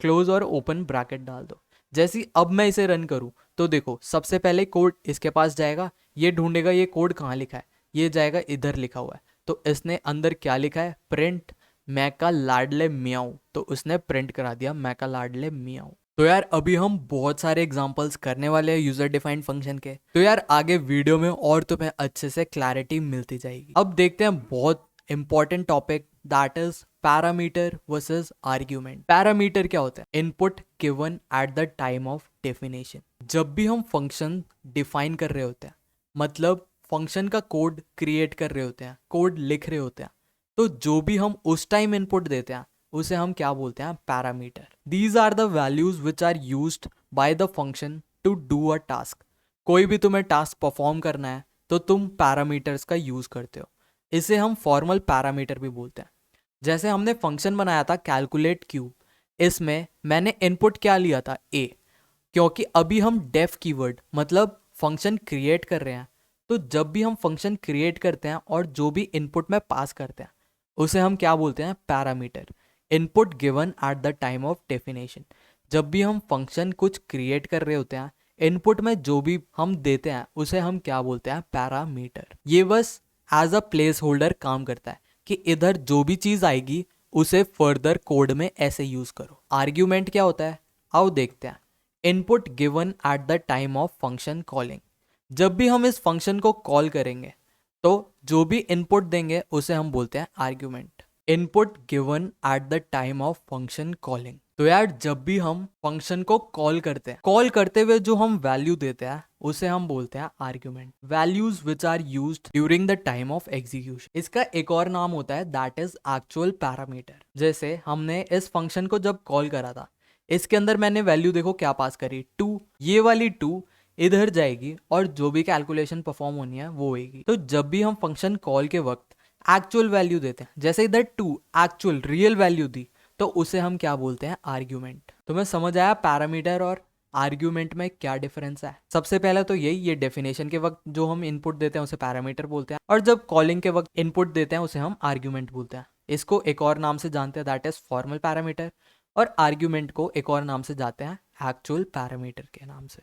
क्लोज और ओपन ब्रैकेट डाल दो। जैसी अब मैं इसे रन करूं तो देखो सबसे पहले कोड इसके पास जाएगा, ये ढूंढेगा ये कोड कहाँ लिखा है, ये जाएगा इधर लिखा हुआ है। तो इसने अंदर क्या लिखा है, प्रिंट मैं का लाडले मियाऊ, तो उसने प्रिंट करा दिया मैं का लाडले मियाऊ। तो यार अभी हम बहुत सारे एग्जांपल्स करने वाले हैं यूजर डिफाइंड फंक्शन के, तो यार आगे वीडियो में और तुम्हें अच्छे से क्लैरिटी मिलती जाएगी। अब देखते हैं बहुत important topic, that is parameter versus argument. Parameter क्या होता है? Input given at the time of definition. जब भी हम फंक्शन डिफाइन कर रहे होते हैं, मतलब फंक्शन का कोड क्रिएट कर रहे होते हैं, कोड लिख रहे होते हैं, तो जो भी हम उस टाइम इनपुट देते हैं उसे हम क्या बोलते हैं? Parameter. These are the values which are used by the function to do a task. कोई भी तुम्हें टास्क परफॉर्म करना है तो तुम पैरामीटर्स का यूज करते हो, इसे हम फॉर्मल पैरामीटर भी बोलते हैं। जैसे हमने फंक्शन बनाया था कैलकुलेट क्यूब, इसमें मैंने इनपुट क्या लिया था? ए। क्योंकि अभी हम डेफ कीवर्ड मतलब फंक्शन क्रिएट कर रहे हैं, तो जब भी हम फंक्शन क्रिएट करते हैं और जो भी इनपुट में पास करते हैं उसे हम क्या बोलते हैं? Parameter. Input given at the time of definition. जब भी हम फंक्शन कुछ क्रिएट कर रहे होते हैं, इनपुट में जो भी हम देते हैं उसे हम क्या बोलते हैं? पैरामीटर। ये बस एज अ प्लेस होल्डर काम करता है कि इधर जो भी चीज आएगी उसे फर्दर कोड में ऐसे यूज करो। आर्ग्यूमेंट क्या होता है? आओ देखते हैं। Input given at the time of function calling. जब भी हम इस फंक्शन को कॉल करेंगे तो जो भी इनपुट देंगे उसे हम बोलते हैं argument. Input given at the time of function calling. तो यार जब भी हम फंक्शन को कॉल करते हैं, कॉल करते हुए जो हम वैल्यू देते हैं उसे हम बोलते हैं argument. Values which are used during the time of execution. इसका एक और नाम होता है दैट इज एक्चुअल पैरामीटर। जैसे हमने इस फंक्शन को जब कॉल करा था, इसके अंदर मैंने वैल्यू देखो क्या पास करी, 2। ये वाली 2 इधर जाएगी और जो भी कैलकुलेशन परफॉर्म होनी है वो होगी। तो जब भी हम फंक्शन कॉल के वक्त एक्चुअल वैल्यू देते हैं, जैसे इधर 2 एक्चुअल रियल वैल्यू दी, तो उसे हम क्या बोलते हैं? आर्ग्यूमेंट। तुम्हें समझ आया पैरामीटर और आर्ग्यूमेंट में क्या डिफरेंस है? सबसे पहले तो यही, ये डेफिनेशन के वक्त जो हम इनपुट देते हैं उसे पैरामीटर बोलते हैं, और जब कॉलिंग के वक्त इनपुट देते हैं उसे हम आर्ग्यूमेंट बोलते हैं। इसको एक और नाम से जानते हैं दैट इज फॉर्मल पैरामीटर, और आर्ग्यूमेंट को एक और नाम से जानते हैं एक्चुअल पैरामीटर के नाम से।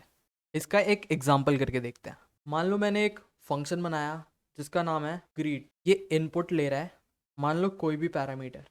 इसका एक एग्जाम्पल करके देखते हैं। मान लो मैंने एक फंक्शन बनाया जिसका नाम है ग्रीट। ये इनपुट ले रहा है मान लो कोई भी पैरामीटर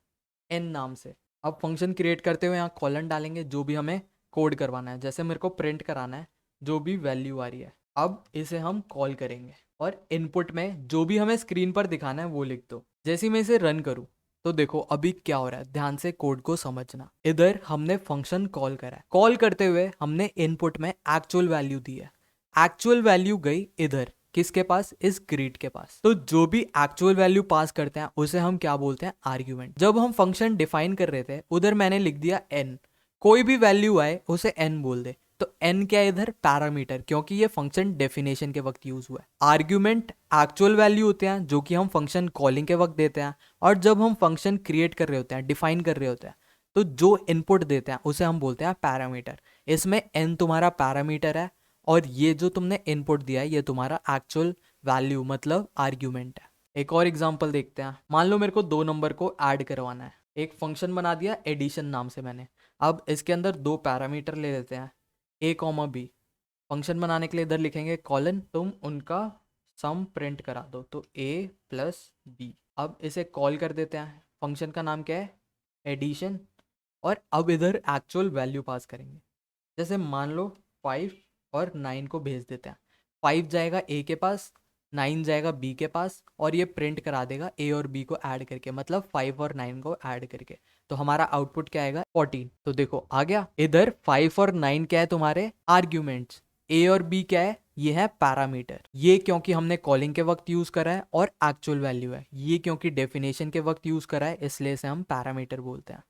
एन नाम से। अब फंक्शन क्रिएट करते हुए यहाँ कॉलन डालेंगे जो भी हमें कोड करवाना है, जैसे मेरे को प्रिंट कराना है जो भी वैल्यू आ रही है। अब इसे हम कॉल करेंगे और इनपुट में जो भी हमें स्क्रीन पर दिखाना है वो लिख दो। जैसे मैं इसे रन करूँ तो देखो अभी क्या हो रहा है, ध्यान से कोड को समझना। इधर हमने फंक्शन कॉल करा है, कॉल करते हुए हमने इनपुट में एक्चुअल वैल्यू दी है। एक्चुअल वैल्यू गई इधर किसके पास? इस ग्रीड के पास। तो जो भी एक्चुअल वैल्यू पास करते हैं उसे हम क्या बोलते हैं? आर्ग्यूमेंट। जब हम फंक्शन डिफाइन कर रहे थे उधर मैंने लिख दिया n, कोई भी वैल्यू आए उसे n बोल दे, तो n क्या है इधर? पैरामीटर, क्योंकि ये फंक्शन डेफिनेशन के वक्त यूज हुआ है। आर्ग्यूमेंट एक्चुअल वैल्यू होते हैं जो कि हम फंक्शन कॉलिंग के वक्त देते हैं, और जब हम फंक्शन क्रिएट कर रहे होते हैं, डिफाइन कर रहे होते हैं, तो जो इनपुट देते हैं उसे हम बोलते हैं पैरामीटर। इसमें n तुम्हारा पैरामीटर है और ये जो तुमने इनपुट दिया है ये तुम्हारा एक्चुअल वैल्यू मतलब आर्ग्यूमेंट है। एक और एग्जांपल देखते हैं। मान लो मेरे को 2 नंबर को ऐड करवाना है, एक फंक्शन बना दिया एडिशन नाम से मैंने। अब इसके अंदर 2 पैरामीटर ले लेते हैं, a, b। फंक्शन बनाने के लिए इधर लिखेंगे कॉलन, तुम उनका सम प्रिंट करा दो, तो a प्लस बी। अब इसे कॉल कर देते हैं, फंक्शन का नाम क्या है, एडिशन। और अब इधर एक्चुअल वैल्यू पास करेंगे। जैसे मान लो 5 और 9 को भेज देते हैं, 5 जाएगा a के पास, 9 जाएगा b के पास, और ये प्रिंट करा देगा a और b को ऐड करके, मतलब 5 और 9 को ऐड करके। तो हमारा आउटपुट क्या आएगा, 14। तो देखो आ गया। इधर 5 और 9 क्या है, तुम्हारे आर्ग्यूमेंट्स। a और b क्या है, ये है पैरामीटर। ये क्योंकि हमने कॉलिंग के वक्त यूज करा है, और एक्चुअल वैल्यू है ये क्योंकि डेफिनेशन के वक्त यूज करा है, इसलिए इसे हम पैरामीटर बोलते हैं।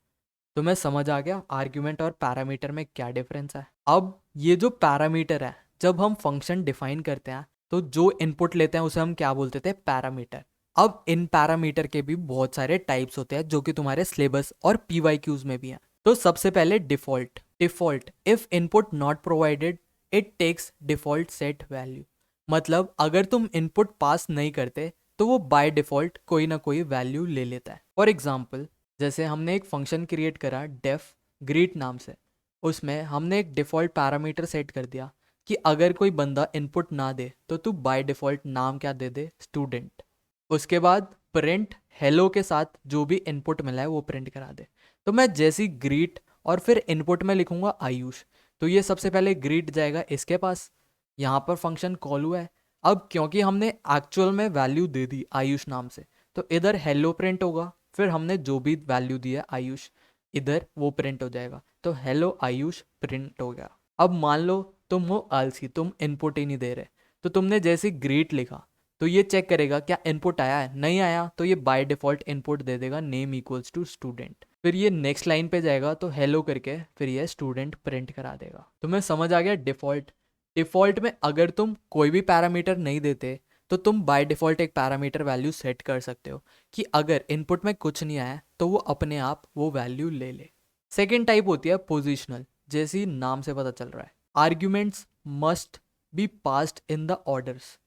तो मैं समझ आ गया आर्ग्यूमेंट और पैरामीटर में क्या डिफरेंस है। अब ये जो पैरामीटर है, जब हम फंक्शन डिफाइन करते हैं तो जो इनपुट लेते हैं उसे हम क्या बोलते थे, पैरामीटर। अब इन पैरामीटर के भी बहुत सारे टाइप्स होते हैं जो कि तुम्हारे सिलेबस और पीवाईक्यूज में भी हैं। तो सबसे पहले default. Default, if input not provided it takes default set value. मतलब अगर तुम इनपुट पास नहीं करते तो वो बाय डिफॉल्ट कोई ना कोई वैल्यू ले लेता है। फॉर एग्जाम्पल, जैसे हमने एक फंक्शन क्रिएट करा डेफ ग्रीट नाम से, उसमें हमने एक डिफ़ॉल्ट पैरामीटर सेट कर दिया कि अगर कोई बंदा इनपुट ना दे तो तू बाय डिफ़ॉल्ट नाम क्या दे दे, स्टूडेंट। उसके बाद प्रिंट हेलो के साथ जो भी इनपुट मिला है वो प्रिंट करा दे। तो मैं जैसी ग्रीट और फिर इनपुट में लिखूंगा आयुष, तो ये सबसे पहले ग्रीट जाएगा इसके पास, यहाँ पर फंक्शन कॉल हुआ है। अब क्योंकि हमने एक्चुअल में वैल्यू दे दी आयुष नाम से, तो इधर हेलो प्रिंट होगा, फिर हमने जो भी वैल्यू दी है आयुष, इधर वो प्रिंट हो जाएगा। तो हेलो आयुष प्रिंट हो गया। अब मान लो तुम हो आलसी, तुम इनपुट ही नहीं दे रहे, तो तुमने जैसे ग्रीट लिखा तो ये चेक करेगा क्या इनपुट आया है, नहीं आया तो ये बाय डिफॉल्ट इनपुट दे देगा नेम इक्वल्स टू स्टूडेंट। फिर ये नेक्स्ट लाइन पे जाएगा तो हेलो करके फिर ये स्टूडेंट प्रिंट करा देगा। तुम्हें समझ आ गया डिफॉल्ट। डिफॉल्ट में अगर तुम कोई भी पैरामीटर नहीं देते तो तुम बाय डिफॉल्ट एक पैरामीटर वैल्यू सेट कर सकते हो कि अगर इनपुट में कुछ नहीं आया तो वो अपने आप वो वैल्यू ले ले। सेकेंड टाइप होती है पोजिशनल, जैसी नाम से पता चल रहा है, arguments must be passed in the orders.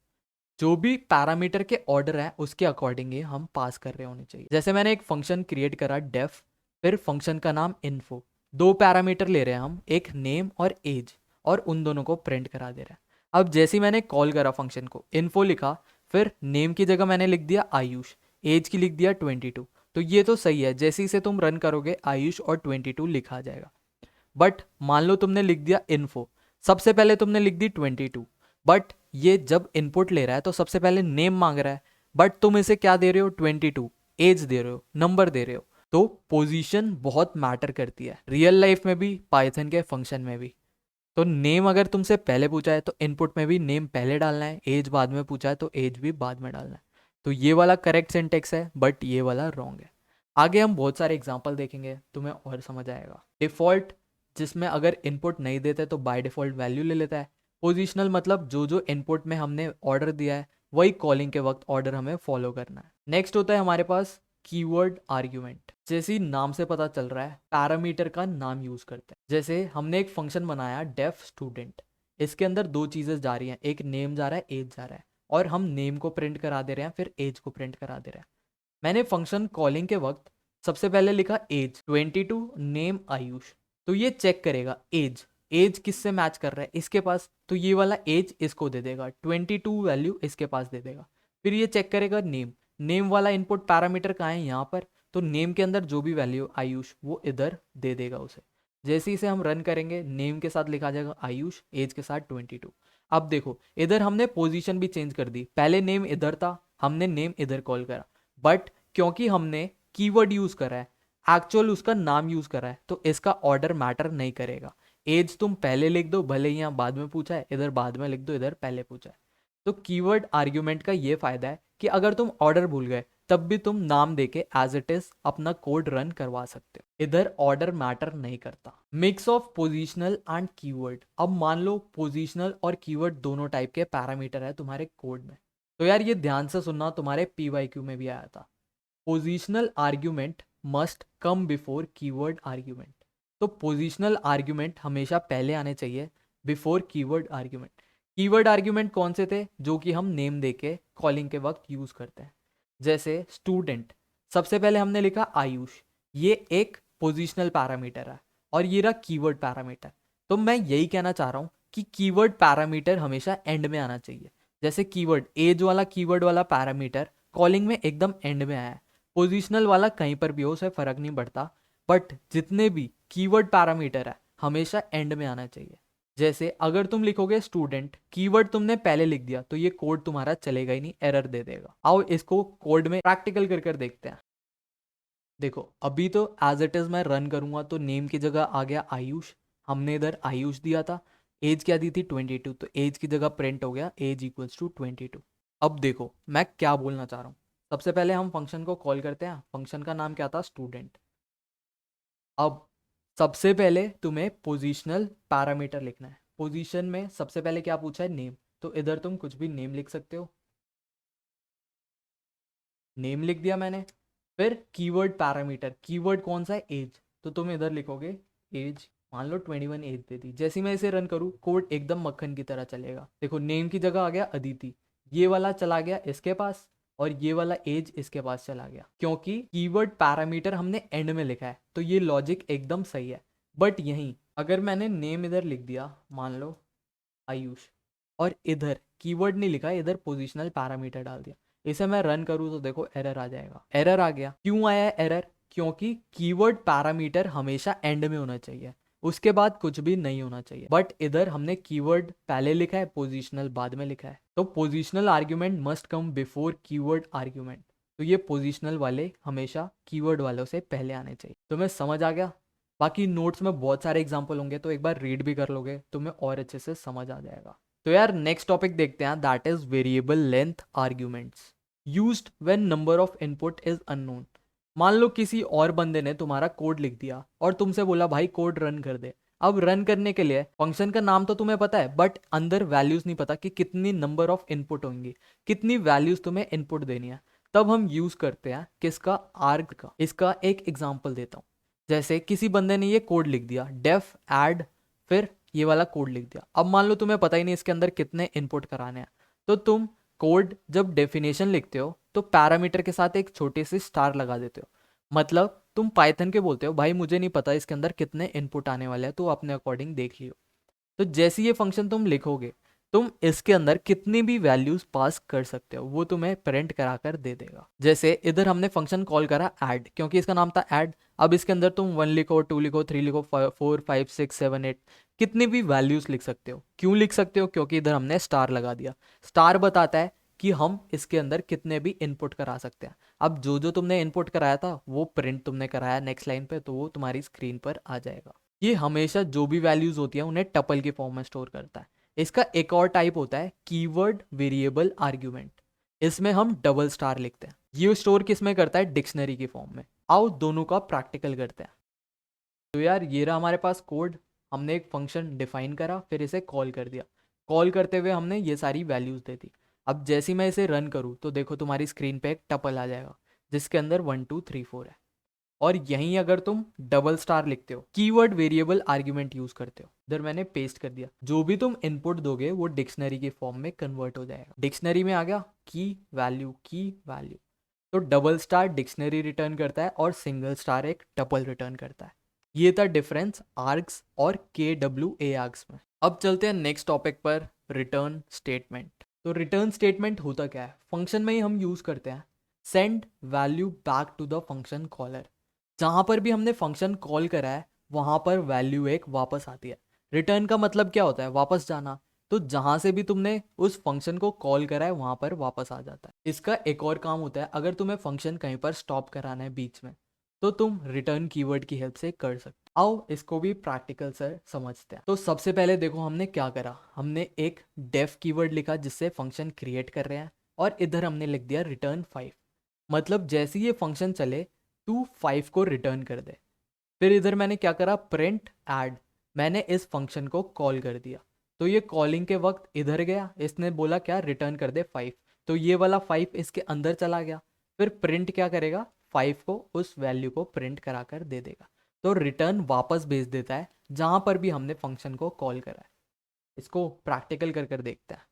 जो भी पैरामीटर के ऑर्डर है उसके अकॉर्डिंग ही हम पास कर रहे होने चाहिए। जैसे मैंने एक फंक्शन क्रिएट करा डेफ, फिर फंक्शन का नाम इन्फो, दो पैरामीटर ले रहे हैं हम, एक नेम और एज, और उन दोनों को प्रिंट करा दे रहा है। अब जैसे ही मैंने कॉल करा फंक्शन को, इन्फो लिखा, फिर नेम की जगह मैंने लिख दिया आयुष, एज की लिख दिया 22, तो ये तो सही है, जैसे इसे तुम रन करोगे आयुष और 22 लिखा जाएगा। बट मान लो तुमने लिख दिया इन्फो, सबसे पहले तुमने लिख दी 22, बट ये जब इनपुट ले रहा है तो सबसे पहले नेम मांग रहा है, बट तुम इसे क्या दे रहे हो, 22 एज दे रहे हो, नंबर दे रहे हो। तो पोजीशन बहुत मैटर करती है रियल लाइफ में भी, पाइथन के फंक्शन में भी। तो नेम अगर तुमसे पहले पूछा है तो इनपुट में भी नेम पहले डालना है, एज बाद में पूछा है तो एज भी बाद में डालना है। तो ये वाला करेक्ट सिंटेक्स है, बट ये वाला रॉन्ग है। आगे हम बहुत सारे एग्जाम्पल देखेंगे, तुम्हें और समझ आएगा। डिफॉल्ट, जिसमें अगर इनपुट नहीं देते तो बाय डिफॉल्ट वैल्यू ले लेता है। पोजिशनल मतलब जो जो इनपुट में हमने ऑर्डर दिया है वही कॉलिंग के वक्त ऑर्डर हमें फॉलो करना है। नेक्स्ट होता है हमारे पास कीवर्ड आर्ग्यूमेंट। जैसे ही नाम से पता चल रहा है पैरामीटर का नाम यूज करते हैं। जैसे हमने एक फंक्शन बनाया डेफ स्टूडेंट, इसके अंदर दो चीजें जा रही हैं, एक नेम जा रहा है, एज जा रहा है, और हम नेम को प्रिंट करा दे रहे हैं, फिर एज को प्रिंट करा दे रहे हैं। मैंने फंक्शन कॉलिंग के वक्त सबसे पहले लिखा एज 22, नेम आयुष, तो ये चेक करेगा एज, एज किससे मैच कर रहा है, इसके पास, तो ये वाला एज इसको दे देगा, 22 वैल्यू इसके पास दे देगा। फिर ये चेक करेगा नेम, नेम वाला इनपुट पैरामीटर कहाँ है, यहाँ पर, तो नेम के अंदर जो भी वैल्यू आयुष वो इधर दे देगा उसे। जैसे इसे हम रन करेंगे नेम के साथ लिखा जाएगा आयुष, एज के साथ 22। अब देखो इधर हमने पोजीशन भी चेंज कर दी, पहले नेम इधर था, हमने नेम इधर कॉल करा, बट क्योंकि हमने कीवर्ड यूज करा है, एक्चुअल उसका नाम यूज करा है, तो इसका ऑर्डर मैटर नहीं करेगा। एज तुम पहले लिख दो, भले ही यहाँ बाद में पूछा है, इधर बाद में लिख दो, इधर पहले पूछा है। तो कीवर्ड आर्ग्यूमेंट का ये फायदा है कि अगर तुम ऑर्डर भूल गए तब भी तुम नाम देके एज इट इज अपना कोड रन करवा सकते हो, इधर ऑर्डर मैटर नहीं करता। Mix of positional and keyword. अब मान लो पोजिशनल और कीवर्ड दोनों टाइप के पैरामीटर है तुम्हारे कोड में, तो यार ये ध्यान से सुनना, तुम्हारे पीवाईक्यू में भी आया था। Positional argument must come before keyword argument. तो पोजिशनल आर्ग्यूमेंट हमेशा पहले आने चाहिए before keyword argument. Keyword argument कौन से थे, जो कि हम नेम देके कॉलिंग के वक्त यूज करते हैं। जैसे स्टूडेंट, सबसे पहले हमने लिखा आयुष, ये एक पोजिशनल पैरामीटर है और ये रहा कीवर्ड पैरामीटर। तो मैं यही कहना चाह रहा हूँ कि कीवर्ड पैरामीटर हमेशा एंड में आना चाहिए। जैसे कीवर्ड एज वाला कीवर्ड वाला पैरामीटर कॉलिंग में एकदम एंड में आया है। पोजिशनल वाला कहीं पर भी हो, उसे फर्क नहीं पड़ता, बट जितने भी कीवर्ड पैरामीटर है हमेशा एंड में आना चाहिए। जैसे अगर तुम लिखोगे स्टूडेंट, कीवर्ड तुमने पहले लिख दिया तो ये कोड तुम्हारा चलेगा ही नहीं, एरर दे देगा। आओ इसको कोड में प्रैक्टिकल कर देखते हैं। देखो अभी तो एज इट इज मैं रन करूंगा तो नेम की जगह आ गया आयुष, हमने इधर आयुष दिया था। एज क्या दी थी 22, तो एज की जगह प्रिंट हो गया एज इक्वल्स टू 22। अब देखो मैं क्या बोलना चाह रहा हूँ। सबसे पहले हम फंक्शन को कॉल करते हैं, फंक्शन का नाम क्या था, स्टूडेंट। अब सबसे पहले तुम्हें पोजिशनल पैरामीटर लिखना है। पोजीशन में सबसे पहले क्या पूछा है, नेम, तो इधर तुम कुछ भी नेम लिख सकते हो। नेम लिख दिया मैंने। फिर कीवर्ड पैरामीटर, कीवर्ड कौन सा है, एज, तो तुम इधर लिखोगे एज, मान लो 21 एज दे दी। जैसे ही मैं इसे रन करूँ कोड एकदम मक्खन की तरह चलेगा। देखो नेम की जगह आ गया अदिति, ये वाला चला गया इसके पास, और ये वाला एज इसके पास चला गया, क्योंकि कीवर्ड पैरामीटर हमने एंड में लिखा है, तो ये लॉजिक एकदम सही है। बट यहीं अगर मैंने नेम इधर लिख दिया, मान लो आयुष, और इधर कीवर्ड नहीं लिखा, इधर पोजिशनल पैरामीटर डाल दिया, इसे मैं रन करूँ तो देखो एरर आ जाएगा। एरर आ गया, क्यों आया है एरर, क्योंकि कीवर्ड पैरामीटर हमेशा एंड में होना चाहिए, उसके बाद कुछ भी नहीं होना चाहिए। बट इधर हमने कीवर्ड पहले लिखा है, पोजिशनल बाद में लिखा है, तो positional argument must come before keyword argument, तो ये पोजिशनल वाले हमेशा कीवर्ड वालों से पहले आने चाहिए। तुम्हें समझ आ गया। बाकी नोट्स में बहुत सारे एग्जाम्पल होंगे तो एक बार रीड भी कर लोगे, तुम्हें और अच्छे से समझ आ जाएगा। तो यार नेक्स्ट टॉपिक देखते हैं, that is variable length arguments used when number of input is unknown. मान लो किसी और बंदे ने तुम्हारा कोड लिख दिया और तुमसे बोला भाई कोड रन कर दे। अब रन करने के लिए फंक्शन का नाम तो तुम्हें पता है, बट अंदर वैल्यूज नहीं पता कि कितनी नंबर ऑफ इनपुट होंगी, कितनी वैल्यूज तुम्हें इनपुट देनी है। तब हम यूज करते हैं किसका, आर्ग का। इसका एक एग्जांपल देता हूँ। जैसे किसी बंदे ने ये कोड लिख दिया, डेफ एड, फिर ये वाला कोड लिख दिया। अब मान लो तुम्हें पता ही नहीं इसके अंदर कितने इनपुट कराने हैं, तो तुम कोड जब डेफिनेशन लिखते हो तो पैरामीटर के साथ एक छोटी सी स्टार लगा देते हो। मतलब तुम पाइथन के बोलते हो भाई मुझे नहीं पता इसके अंदर कितने इनपुट आने वाले हैं, तो अपने अकॉर्डिंग देख लियो। तो जैसे ये फंक्शन तुम लिखोगे, तुम इसके अंदर कितनी भी वैल्यूज पास कर सकते हो, वो तुम्हें प्रिंट कराकर दे देगा। जैसे इधर हमने फंक्शन कॉल करा ऐड, क्योंकि इसका नाम था ऐड। अब इसके अंदर तुम 1 लिखो, 2 लिखो, 3 लिखो, 4 5 6 7 8, कितनी भी वैल्यूज लिख सकते हो। क्यों लिख सकते हो, क्योंकि इधर हमने स्टार लगा दिया। स्टार बताता है कि हम इसके अंदर कितने भी इनपुट करा सकते हैं। अब जो जो तुमने इनपुट कराया था वो प्रिंट तुमने कराया नेक्स्ट लाइन पे, तो वो तुम्हारी स्क्रीन पर आ जाएगा। ये हमेशा जो भी वैल्यूज होती है उन्हें टपल के फॉर्म में स्टोर करता है। इसका एक और टाइप होता है कीवर्ड वेरिएबल आर्ग्यूमेंट, इसमें हम डबल स्टार लिखते हैं। ये स्टोर किस में करता है, डिक्शनरी के फॉर्म में। आओ दोनों का प्रैक्टिकल करते हैं। तो यार ये रहा हमारे पास कोड, हमने एक फंक्शन डिफाइन करा, फिर इसे कॉल कर दिया। कॉल करते हुए हमने ये सारी वैल्यूज दे दी। अब जैसे ही मैं इसे रन करूँ तो देखो तुम्हारी स्क्रीन पे एक टपल आ जाएगा जिसके अंदर 1 2 3 4 है। और यहीं अगर तुम डबल स्टार लिखते हो, कीवर्ड वेरिएबल आर्ग्यूमेंट यूज करते हो, इधर मैंने पेस्ट कर दिया, जो भी तुम इनपुट दोगे वो डिक्शनरी के फॉर्म में कन्वर्ट हो जाएगा। डिक्शनरी में आ गया की वैल्यू, तो डबल स्टार डिक्शनरी रिटर्न करता है और सिंगल स्टार एक टपल रिटर्न करता है। ये था डिफरेंस आर्ग्स और KWA आर्ग्स में। अब चलते हैं नेक्स्ट टॉपिक पर, रिटर्न स्टेटमेंट। तो रिटर्न स्टेटमेंट होता क्या है, फंक्शन में ही हम यूज करते हैं send value back to the function caller. जहां पर भी हमने फंक्शन कॉल करा है वहां पर वैल्यू एक वापस आती है। रिटर्न का मतलब क्या होता है, वापस जाना। तो जहां से भी तुमने उस फंक्शन को कॉल करा है वहां पर वापस आ जाता है। इसका एक और काम होता है, अगर तुम्हें फंक्शन कहीं पर स्टॉप कराना है बीच में, तो तुम रिटर्न कीवर्ड की हेल्प से कर सकते हो। आओ इसको भी प्रैक्टिकल से समझते हैं। तो सबसे पहले देखो हमने क्या करा, हमने एक डेफ कीवर्ड लिखा जिससे फंक्शन क्रिएट कर रहे हैं, और इधर हमने लिख दिया रिटर्न 5। मतलब जैसे ये फंक्शन चले तू 5 को रिटर्न कर दे। फिर इधर मैंने क्या करा, प्रिंट ऐड, मैंने इस फंक्शन को कॉल कर दिया। तो ये कॉलिंग के वक्त इधर गया, इसने बोला क्या, रिटर्न कर दे 5, तो ये वाला 5 इसके अंदर चला गया। फिर प्रिंट क्या करेगा, 5 को उस वैल्यू को प्रिंट करा कर दे देगा। तो रिटर्न वापस भेज देता है जहां पर भी हमने फंक्शन को कॉल करा है। इसको प्रैक्टिकल कर देखते हैं।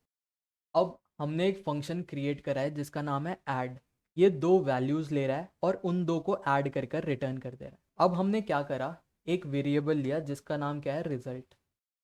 अब हमने एक फंक्शन क्रिएट करा है जिसका नाम है ऐड। ये दो वैल्यूज ले रहा है और उन दो को ऐड कर रिटर्न कर दे रहा है। अब हमने क्या करा, एक वेरिएबल लिया जिसका नाम क्या है, रिजल्ट।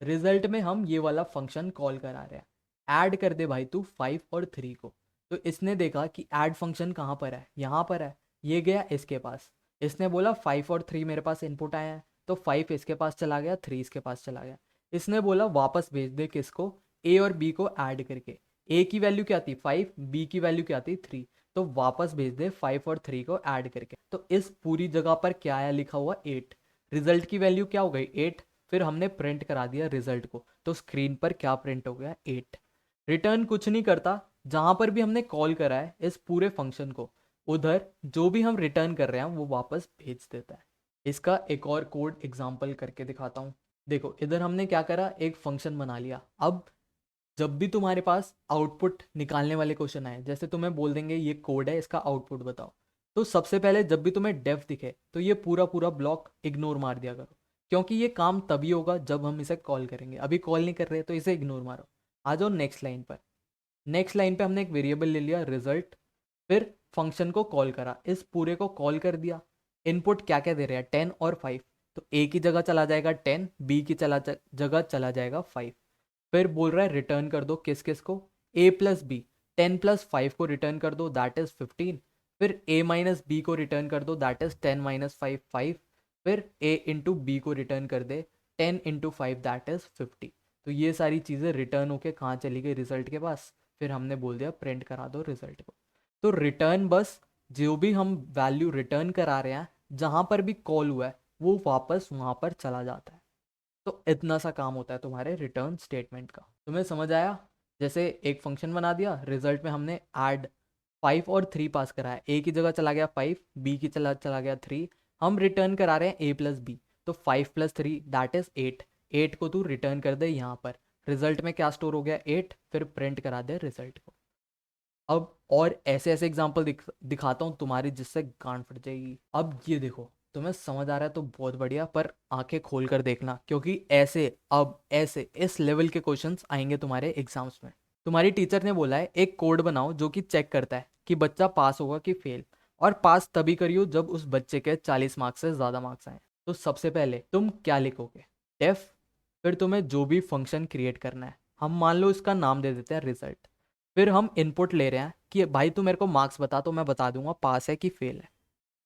रिजल्ट में हम ये वाला फंक्शन कॉल करा रहे हैं, ऐड कर दे भाई तू 5 और 3 को। तो इसने देखा कि ऐड फंक्शन कहाँ पर है, यहाँ पर है, ये गया इसके पास, इसने बोला 5 और 3 मेरे पास इनपुट आया है, तो 5 इसके पास चला गया, 3 इसके पास चला गया। इसने बोला वापस भेज दे किसको, ए और बी को ऐड करके। ए की वैल्यू क्या थी 5, बी की वैल्यू क्या थी 3, तो वापस भेज दे 5 और 3 को ऐड करके। तो इस पूरी जगह पर क्या आया लिखा हुआ 8, रिजल्ट की वैल्यू क्या हो गई 8। फिर हमने प्रिंट करा दिया रिजल्ट को, तो स्क्रीन पर क्या प्रिंट हो गया 8। रिटर्न कुछ नहीं करता, जहां पर भी हमने कॉल करा है इस पूरे फंक्शन को, उधर जो भी हम रिटर्न कर रहे हैं वो वापस भेज देता है। इसका एक और कोड एग्जांपल करके दिखाता हूँ। देखो इधर हमने क्या करा, एक फंक्शन बना लिया। अब जब भी तुम्हारे पास आउटपुट निकालने वाले क्वेश्चन आए, जैसे तुम्हें बोल देंगे ये कोड है इसका आउटपुट बताओ, तो सबसे पहले जब भी तुम्हें डेफ दिखे तो ये पूरा पूरा ब्लॉक इग्नोर मार दिया करो, क्योंकि ये काम तभी होगा जब हम इसे कॉल करेंगे। अभी कॉल नहीं कर रहे तो इसे इग्नोर मारो। आ जाओ नेक्स्ट लाइन पर। नेक्स्ट लाइन पे हमने एक वेरिएबल ले लिया रिजल्ट, फिर फंक्शन को कॉल करा, इस पूरे को कॉल कर दिया। इनपुट क्या क्या दे रहे हैं 10 और 5, तो ए की जगह चला जाएगा 10, बी की जगह चला जाएगा 5। फिर बोल रहा है रिटर्न कर दो किस किस को, ए प्लस बी, 10 प्लस 5 को रिटर्न कर दो दैट इज 15। फिर ए माइनस बी को रिटर्न कर दो दैट इज 10 माइनस 5 5। फिर ए इंटू बी को रिटर्न कर दे 10 इंटू 5 दैट इज 50। तो ये सारी चीज़ें रिटर्न होके कहाँ चली गई रिजल्ट के पास, फिर हमने बोल दिया प्रिंट करा दो रिजल्ट को। तो रिटर्न बस जो भी हम वैल्यू रिटर्न करा रहे हैं जहाँ पर भी कॉल हुआ है वो वापस वहाँ पर चला जाता है। तो इतना सा काम होता है तुम्हारे रिटर्न स्टेटमेंट का। तुम्हें समझ आया? जैसे एक फंक्शन बना दिया, रिजल्ट में हमने ऐड 5 और 3 पास कराया, ए की जगह चला गया 5, बी की चला गया 3। हम रिटर्न करा रहे हैं ए प्लस बी, तो 5 प्लस 3 दैट इज 8। 8 को तू रिटर्न कर दे यहाँ पर, रिजल्ट में क्या स्टोर हो गया 8, फिर प्रिंट करा दे रिजल्ट को। अब और ऐसे ऐसे एग्जाम्पल दिखाता हूँ तुम्हारी, जिससे गांड फट जाएगी। अब ये देखो, तुम्हें समझ आ रहा है तो बहुत बढ़िया, पर आंखें खोल कर देखना, क्योंकि ऐसे अब ऐसे इस लेवल के क्वेश्चंस आएंगे तुम्हारे एग्जाम्स में। तुम्हारी टीचर ने बोला है एक कोड बनाओ जो कि चेक करता है कि बच्चा पास होगा कि फेल, और पास तभी करियो जब उस बच्चे के 40 मार्क्स से ज़्यादा मार्क्स आए। तो सबसे पहले तुम क्या लिखोगे, डेफ, फिर तुम्हें जो भी फंक्शन क्रिएट करना है, हम मान लो इसका नाम दे देते हैं रिजल्ट। फिर हम इनपुट ले रहे हैं कि भाई तू मेरे को मार्क्स बता, तो मैं बता दूंगा पास है कि फेल है।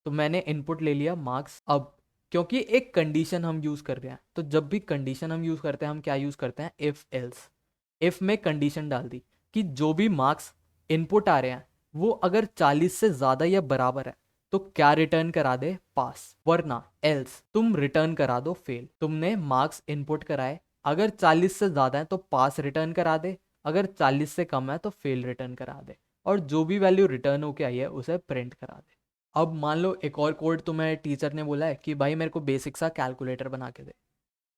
तो मैंने इनपुट ले लिया मार्क्स। अब क्योंकि एक कंडीशन हम यूज़ कर रहे हैं, तो जब भी कंडीशन हम यूज़ करते हैं हम क्या यूज़ करते हैं, इफ़ एल्स। इफ़ में कंडीशन डाल दी कि जो भी मार्क्स इनपुट आ रहे हैं वो अगर 40 से ज़्यादा या बराबर है तो क्या रिटर्न करा दे, पास, वरना एल्स तुम रिटर्न करा दो फेल। तुमने मार्क्स इनपुट कराए, अगर 40 से ज़्यादा है तो पास रिटर्न करा दे, अगर 40 से कम है तो फेल रिटर्न करा दे, और जो भी वैल्यू रिटर्न होके आई है उसे प्रिंट करा दे। अब मान लो एक और कोड तुम्हें टीचर ने बोला है कि भाई मेरे को बेसिक सा कैलकुलेटर बना के दे।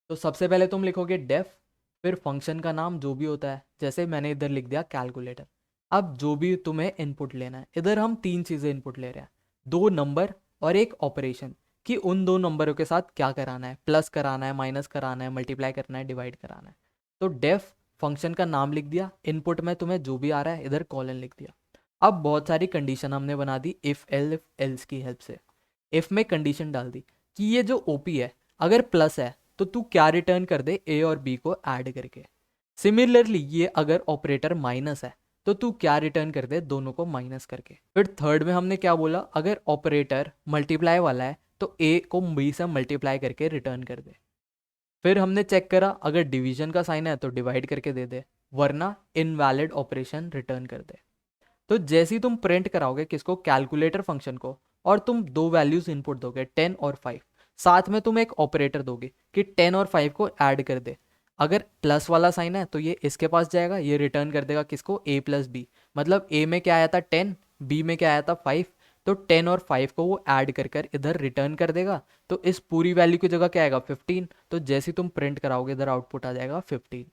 तो सबसे पहले तुम लिखोगे डेफ, फिर फंक्शन का नाम जो भी होता है, जैसे मैंने इधर लिख दिया कैलकुलेटर। अब जो भी तुम्हें इनपुट लेना है, इधर हम 3 चीज़ें इनपुट ले रहे हैं, 2 नंबर और एक ऑपरेशन, कि उन 2 नंबरों के साथ क्या कराना है, प्लस कराना है, माइनस कराना है, मल्टीप्लाई करना है, डिवाइड कराना है। तो डेफ फंक्शन का नाम लिख दिया, इनपुट में तुम्हें जो भी आ रहा है इधर कॉलन लिख दिया। अब बहुत सारी कंडीशन हमने बना दी इफ़ एल्स की हेल्प से। इफ़ में कंडीशन डाल दी कि ये जो ओपी है अगर प्लस है तो तू क्या रिटर्न कर दे, ए और बी को ऐड करके। सिमिलरली ये अगर ऑपरेटर माइनस है तो तू क्या रिटर्न कर दे, दोनों को माइनस करके। फिर थर्ड में हमने क्या बोला, अगर ऑपरेटर मल्टीप्लाई वाला है तो ए को बी से मल्टीप्लाई करके रिटर्न कर दे। फिर हमने चेक करा अगर डिवीजन का साइन है तो डिवाइड करके दे दे, वरना इनवैलिड ऑपरेशन रिटर्न कर दे। तो जैसे ही तुम प्रिंट कराओगे किसको, कैलकुलेटर फंक्शन को, और तुम 2 वैल्यूज इनपुट दोगे 10 और 5, साथ में तुम एक ऑपरेटर दोगे कि 10 और 5 को ऐड कर दे। अगर प्लस वाला साइन है तो ये इसके पास जाएगा, ये रिटर्न कर देगा किसको, a प्लस बी। मतलब a में क्या आया था 10, b में क्या आया था 5, तो 10 और 5 को वो ऐड कर इधर रिटर्न कर देगा। तो इस पूरी वैल्यू की जगह क्या आएगा 15। तो जैसे ही तुम प्रिंट कराओगे इधर आउटपुट आ जाएगा 15।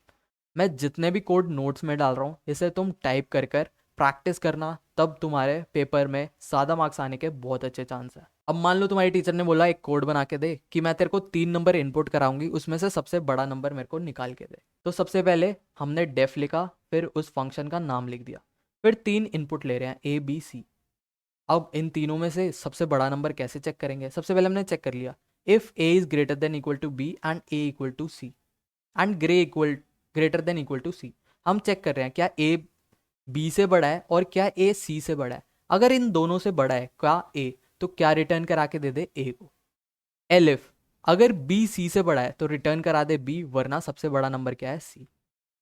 मैं जितने भी कोड नोट्स में डाल रहा हूँ इसे तुम टाइप कर प्रैक्टिस करना, तब तुम्हारे पेपर में ज़्यादा मार्क्स आने के बहुत अच्छे चांस है। अब मान लो तुम्हारी टीचर ने बोला एक कोड बना के दे कि मैं तेरे को 3 नंबर इनपुट कराऊंगी, उसमें से सबसे बड़ा नंबर मेरे को निकाल के दे। तो सबसे पहले हमने डेफ लिखा, फिर उस फंक्शन का नाम लिख दिया, फिर 3 इनपुट ले रहे हैं ए बी सी। अब इन तीनों में से सबसे बड़ा नंबर कैसे चेक करेंगे, सबसे पहले हमने चेक कर लिया if A is greater than equal to B and A equal to C. And greater than equal to C. हम चेक कर रहे हैं क्या ए बी से बड़ा है और क्या ए सी से बड़ा है। अगर इन दोनों से बड़ा है क्या ए, तो क्या रिटर्न करा के दे दे ए को। एलिफ अगर बी सी से बड़ा है तो रिटर्न करा दे बी, वरना सबसे बड़ा नंबर क्या है सी।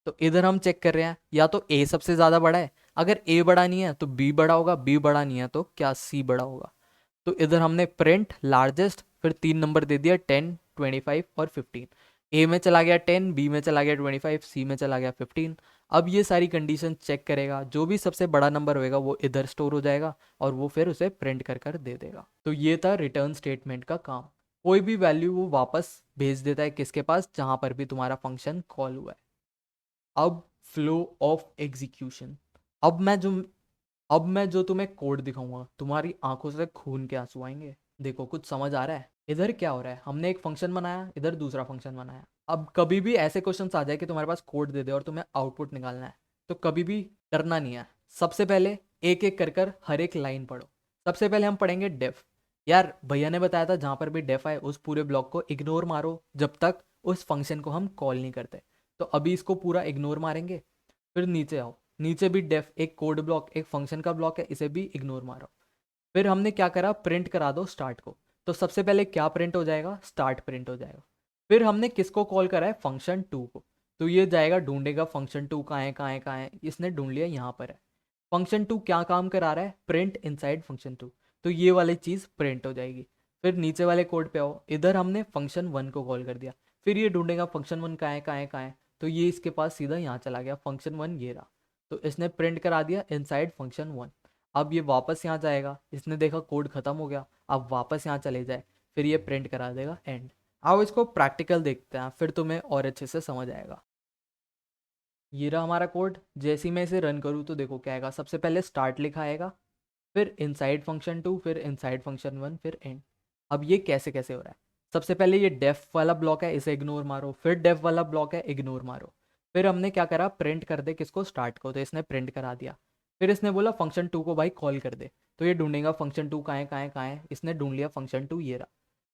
तो इधर हम चेक कर रहे हैं या तो ए सबसे ज्यादा बड़ा है, अगर ए बड़ा नहीं है तो बी बड़ा होगा, बी बड़ा नहीं है तो क्या सी बड़ा होगा। तो इधर हमने प्रिंट लार्जेस्ट, फिर 3 नंबर दे दिया 10, 25 और 15। ए में चला गया 10, बी में चला गया 25, सी में चला गया 15। अब ये सारी कंडीशन चेक करेगा, जो भी सबसे बड़ा नंबर होएगा वो इधर स्टोर हो जाएगा और वो फिर उसे प्रिंट कर कर दे देगा। तो ये था रिटर्न स्टेटमेंट का काम। कोई भी वैल्यू वो वापस भेज देता है किसके पास, जहां पर भी तुम्हारा फंक्शन कॉल हुआ है। अब फ्लो ऑफ एग्जीक्यूशन। अब मैं जो अब मैं जो तुम्हें कोड दिखाऊंगा तुम्हारी आंखों से खून के आंसू आएंगे। देखो कुछ समझ आ रहा है इधर क्या हो रहा है। हमने एक फंक्शन बनाया, इधर दूसरा फंक्शन बनाया। अब कभी भी ऐसे क्वेश्चंस आ जाए कि तुम्हारे पास कोड दे दे और तुम्हें आउटपुट निकालना है, तो कभी भी डरना नहीं है। सबसे पहले एक एक कर कर हर एक लाइन पढ़ो। सबसे पहले हम पढ़ेंगे डेफ। यार भैया ने बताया था जहां पर भी डेफ आए उस पूरे ब्लॉक को इग्नोर मारो जब तक उस फंक्शन को हम कॉल नहीं करते। तो अभी इसको पूरा इग्नोर मारेंगे। फिर नीचे आओ, नीचे भी डेफ एक कोड ब्लॉक, एक फंक्शन का ब्लॉक है, इसे भी इग्नोर मारो। फिर हमने क्या करा, प्रिंट करा दो स्टार्ट को। तो सबसे पहले क्या प्रिंट हो जाएगा, स्टार्ट प्रिंट हो जाएगा। फिर हमने किसको कॉल करा है, फंक्शन 2 को। तो ये जाएगा ढूंढेगा फंक्शन 2 कहाँ है कहाँ है कहाँ है, इसने ढूंढ लिया यहाँ पर है। फंक्शन 2 क्या काम करा रहा है, प्रिंट इनसाइड फंक्शन 2। तो ये वाली चीज़ प्रिंट हो जाएगी। फिर नीचे वाले कोड पे आओ, इधर हमने फंक्शन 1 को कॉल कर दिया। फिर ये ढूंढेगा फंक्शन 1 कहाँ है कहाँ है कहाँ है। तो ये इसके पास सीधा यहाँ चला गया, फंक्शन 1 ये रहा। तो इसने प्रिंट करा दिया इनसाइड फंक्शन 1। अब ये वापस यहाँ जाएगा, इसने देखा कोड खत्म हो गया, अब वापस यहाँ चले जाए, फिर ये प्रिंट करा देगा एंड। आओ इसको प्रैक्टिकल देखते हैं, फिर तुम्हें और अच्छे से समझ आएगा। ये रहा हमारा कोड। जैसे ही मैं इसे रन करूँ तो देखो क्या आएगा, सबसे पहले स्टार्ट लिखा आएगा, फिर इनसाइड फंक्शन 2, फिर इनसाइड फंक्शन 1, फिर एंड। अब ये कैसे कैसे हो रहा है, सबसे पहले ये डेफ वाला ब्लॉक है, इसे इग्नोर मारो। फिर डेफ वाला ब्लॉक है, इग्नोर मारो। फिर हमने क्या करा, प्रिंट कर दे किसको, स्टार्ट को। तो इसने प्रिंट करा दिया। फिर इसने बोला फंक्शन 2 को भाई कॉल कर दे। तो ये ढूंढेगा फंक्शन 2 कहाँ है कहाँ है कहाँ है, इसने ढूंढ लिया फंक्शन 2 ये रहा।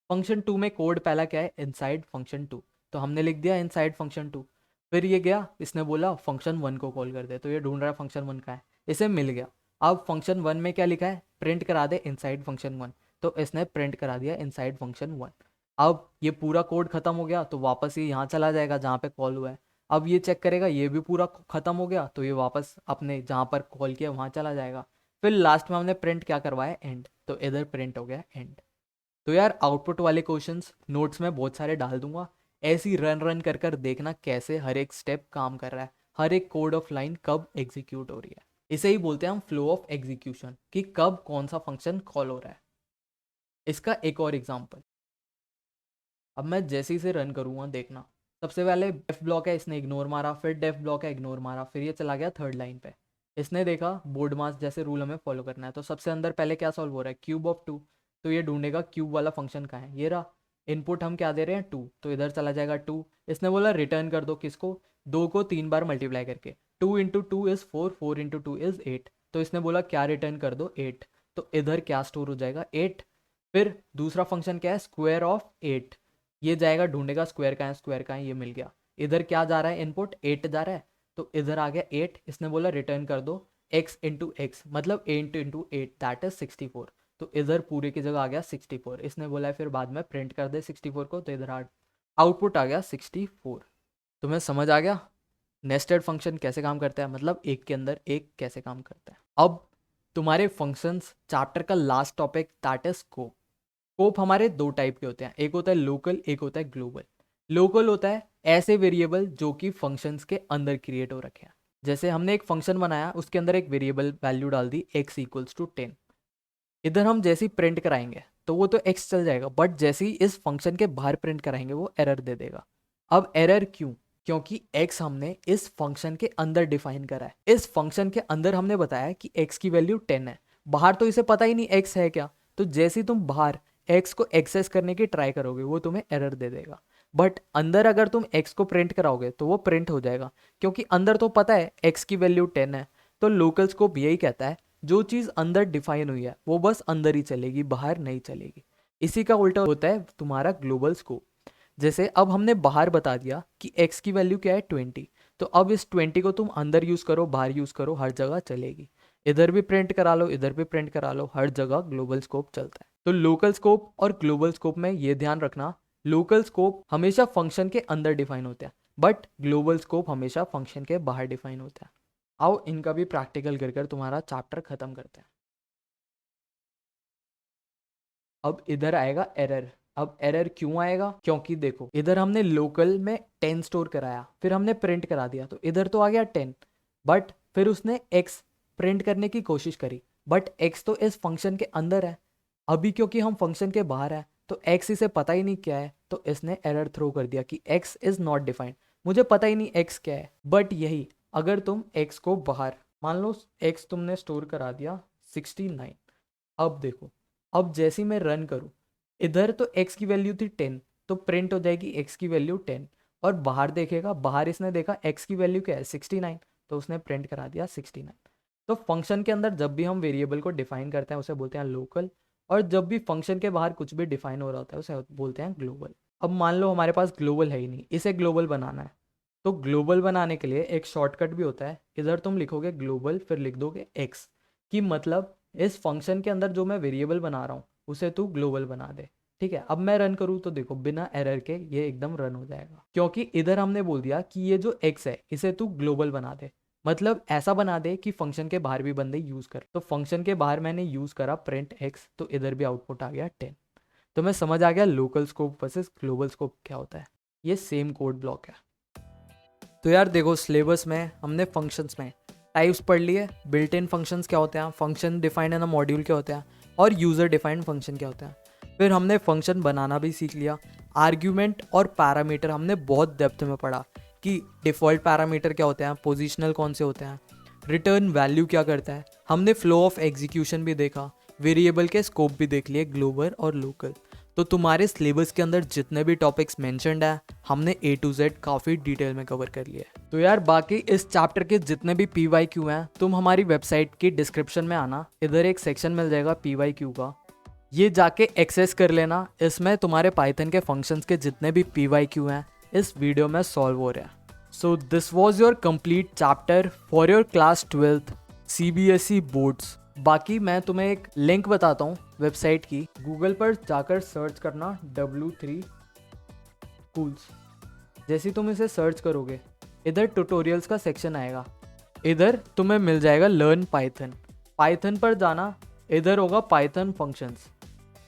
फंक्शन 2 में कोड पहला क्या है, इनसाइड फंक्शन 2। तो हमने लिख दिया इनसाइड फंक्शन 2। फिर ये गया, इसने बोला फंक्शन 1 को कॉल कर दे। तो ये ढूंढ रहा है फंक्शन 1 का है, इसे मिल गया। अब फंक्शन 1 में क्या लिखा है, प्रिंट करा दे इनसाइड फंक्शन 1। तो इसने प्रिंट करा दिया इनसाइड फंक्शन 1। अब ये पूरा कोड खत्म हो गया, तो वापस ये यहाँ चला जाएगा जहाँ पे कॉल हुआ है। अब ये चेक करेगा ये भी पूरा खत्म हो गया, तो ये वापस अपने जहाँ पर कॉल किया वहाँ चला जाएगा। फिर लास्ट में हमने प्रिंट क्या करवाया, एंड। तो इधर प्रिंट हो गया एंड। तो यार आउटपुट वाले क्वेश्चंस नोट्स में बहुत सारे डाल दूंगा, ऐसी रन रन कर कर देखना कैसे हर एक स्टेप काम कर रहा है, हर एक कोड ऑफ लाइन कब एग्जीक्यूट हो रही है। इसे ही बोलते हैं हम फ्लो ऑफ एग्जीक्यूशन, कि कब कौन सा फंक्शन कॉल हो रहा है। इसका एक और एग्जांपल, अब मैं जैसे ही से रन करूँगा देखना। सबसे पहले डेफ ब्लॉक है, इसने इग्नोर मारा। फिर डेफ ब्लॉक है, इग्नोर मारा। फिर ये चला गया थर्ड लाइन पे। इसने देखा बोर्ड मास जैसे रूल हमें फॉलो करना है, तो सबसे अंदर पहले क्या सॉल्व हो रहा है, क्यूब ऑफ 2। तो ये ढूंढेगा क्यूब वाला फंक्शन कहाँ है, ये रहा। इनपुट हम क्या दे रहे हैं, 2। तो इधर चला जाएगा 2। इसने बोला रिटर्न कर दो किसको, 2 को 3 बार मल्टीप्लाई करके। 2 इंटू 2 इज़ 4, 4 इंटू 2 इज़ 8। तो इसने बोला क्या रिटर्न कर दो, 8। तो इधर क्या स्टोर हो जाएगा, 8। फिर दूसरा फंक्शन क्या है, स्क्वायर ऑफ 8। ये जाएगा ढूंढेगा स्क्वायर का है, स्क्वायर का है, ये मिल गया। इधर क्या जा रहा है, इनपुट 8 जा रहा है। तो इधर आ गया 8। इसने बोला रिटर्न कर दो x इंटू एक्स, मतलब 8 इंटू 8 दैट इज 64। तो इधर पूरे की जगह आ गया 64। इसने बोला है फिर बाद में प्रिंट कर दे 64 को, तो इधर आउटपुट आ गया 64। तुम्हें समझ आ गया नेस्टेड फंक्शन कैसे काम करता है, मतलब एक के अंदर एक कैसे काम करता है। अब तुम्हारे फंक्शंस चैप्टर का last topic that is scope. Scope हमारे दो टाइप के होते हैं, एक होता है लोकल, एक होता है ग्लोबल। लोकल होता है ऐसे वेरिएबल जो कि फंक्शंस के अंदर क्रिएट हो रखे हैं। जैसे हमने एक फंक्शन बनाया, उसके अंदर एक वेरिएबल वैल्यू डाल दी x इक्वल्स टू 10। इधर हम जैसे ही प्रिंट कराएंगे तो वो तो x चल जाएगा, बट जैसे ही इस फंक्शन के बाहर प्रिंट कराएंगे वो एरर दे देगा। अब एरर क्यों, क्योंकि x हमने इस फंक्शन के अंदर डिफाइन करा है। इस फंक्शन के अंदर हमने बताया कि x की वैल्यू 10 है, बाहर तो इसे पता ही नहीं x है क्या। तो जैसे ही तुम बाहर x को एक्सेस करने की ट्राई करोगे वो तुम्हें एरर दे देगा। बट अंदर अगर तुम x को प्रिंट कराओगे तो वो प्रिंट हो जाएगा, क्योंकि अंदर तो पता है x की वैल्यू 10 है। तो लोकल स्कोप यही कहता है जो चीज़ अंदर डिफाइन हुई है वो बस अंदर ही चलेगी, बाहर नहीं चलेगी। इसी का उल्टा होता है तुम्हारा ग्लोबल स्कोप। जैसे अब हमने बाहर बता दिया कि x की वैल्यू क्या है 20, तो अब इस 20 को तुम अंदर यूज करो, बाहर यूज करो, हर जगह चलेगी। इधर भी प्रिंट करा लो, इधर भी प्रिंट करा लो, हर जगह ग्लोबल स्कोप चलता है। तो लोकल स्कोप और ग्लोबल स्कोप में ये ध्यान रखना, लोकल स्कोप हमेशा फंक्शन के अंदर डिफाइन होता है, बट ग्लोबल स्कोप हमेशा फंक्शन के बाहर डिफाइन होता है। आओ इनका भी प्रैक्टिकल कर तुम्हारा चैप्टर खत्म करते हैं। अब इधर आएगा एरर। अब एरर क्यों आएगा? क्योंकि देखो इधर हमने लोकल में 10 स्टोर कराया, फिर हमने प्रिंट करा दिया, तो इधर तो आ गया 10, बट फिर उसने x प्रिंट करने की कोशिश करी, बट x तो इस फंक्शन के अंदर है। अभी क्योंकि हम फंक्शन के बाहर है तो x इसे पता ही नहीं क्या है, तो इसने एरर थ्रो कर दिया कि x इज नॉट डिफाइंड, मुझे पता ही नहीं x क्या है। बट यही अगर तुम x को बाहर, मान लो x तुमने स्टोर करा दिया 69, अब देखो, अब जैसे ही मैं रन करूं, इधर तो x की वैल्यू थी 10, तो प्रिंट हो जाएगी x की वैल्यू 10, और बाहर देखेगा, बाहर इसने देखा x की वैल्यू क्या है 69, तो उसने प्रिंट करा दिया 69। तो फंक्शन के अंदर जब भी हम वेरिएबल को डिफाइन करते हैं उसे बोलते हैं लोकल, और जब भी फंक्शन के बाहर कुछ भी डिफाइन हो रहा होता है उसे बोलते हैं ग्लोबल। अब मान लो हमारे पास ग्लोबल है ही नहीं, इसे ग्लोबल बनाना है, तो ग्लोबल बनाने के लिए एक शॉर्टकट भी होता है। इधर तुम लिखोगे ग्लोबल, फिर लिख दोगे x, कि मतलब इस फंक्शन के अंदर जो मैं वेरिएबल बना रहा हूँ उसे तू ग्लोबल बना दे। ठीक है, अब मैं रन करूँ तो देखो बिना एरर के ये एकदम रन हो जाएगा, क्योंकि इधर हमने बोल दिया कि ये जो x है इसे तू ग्लोबल बना दे, मतलब ऐसा बना दे कि फंक्शन के बाहर भी बंदे यूज कर। तो फंक्शन के बाहर मैंने यूज करा प्रिंट x, तो इधर भी आउटपुट आ गया 10। तो मैं समझ आ गया local scope versus global scope क्या होता है। ये सेम कोड ब्लॉक है। तो यार देखो सिलेबस में हमने फंक्शंस में टाइप्स पढ़ लिए, बिल्ट इन फंक्शंस क्या होते हैं, function defined in a module क्या होते हैं, और यूज़र डिफाइंड फंक्शन क्या होते हैं। फिर हमने फंक्शन बनाना भी सीख लिया। आर्ग्यूमेंट और पैरामीटर हमने बहुत डेप्थ में पढ़ा कि डिफ़ॉल्ट पैरामीटर क्या होते हैं, पोजिशनल कौन से होते हैं, रिटर्न वैल्यू क्या करता है। हमने फ्लो ऑफ एग्जीक्यूशन भी देखा, वेरिएबल के स्कोप भी देख लिए, ग्लोबल और लोकल। तो तुम्हारे सिलेबस के अंदर जितने भी टॉपिक्स मेंशन्ड है हमने A to Z काफ़ी डिटेल में कवर कर लिया है। तो यार बाकी इस चैप्टर के जितने भी PYQ हैं तुम हमारी वेबसाइट की डिस्क्रिप्शन में आना, इधर एक सेक्शन मिल जाएगा PYQ का, ये जाके एक्सेस कर लेना। इसमें तुम्हारे पाइथन के फंक्शंस के जितने भी PYQ हैं इस वीडियो में सॉल्व हो रहे हैं। सो this was your complete chapter for your class 12th CBSE boards. बाकी मैं तुम्हें एक लिंक बताता हूँ वेबसाइट की, गूगल पर जाकर सर्च करना W3 स्कूल्स। जैसे ही तुम इसे सर्च करोगे इधर ट्यूटोरियल्स का सेक्शन आएगा, इधर तुम्हें मिल जाएगा लर्न पाइथन। पाइथन पर जाना, इधर होगा पाइथन फंक्शंस,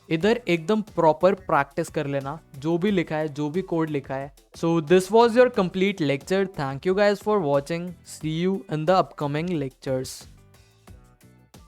इधर एकदम प्रॉपर प्रैक्टिस कर लेना जो भी लिखा है, जो भी कोड लिखा है। So this was your complete lecture. Thank you guys for watching, see you in the upcoming lectures.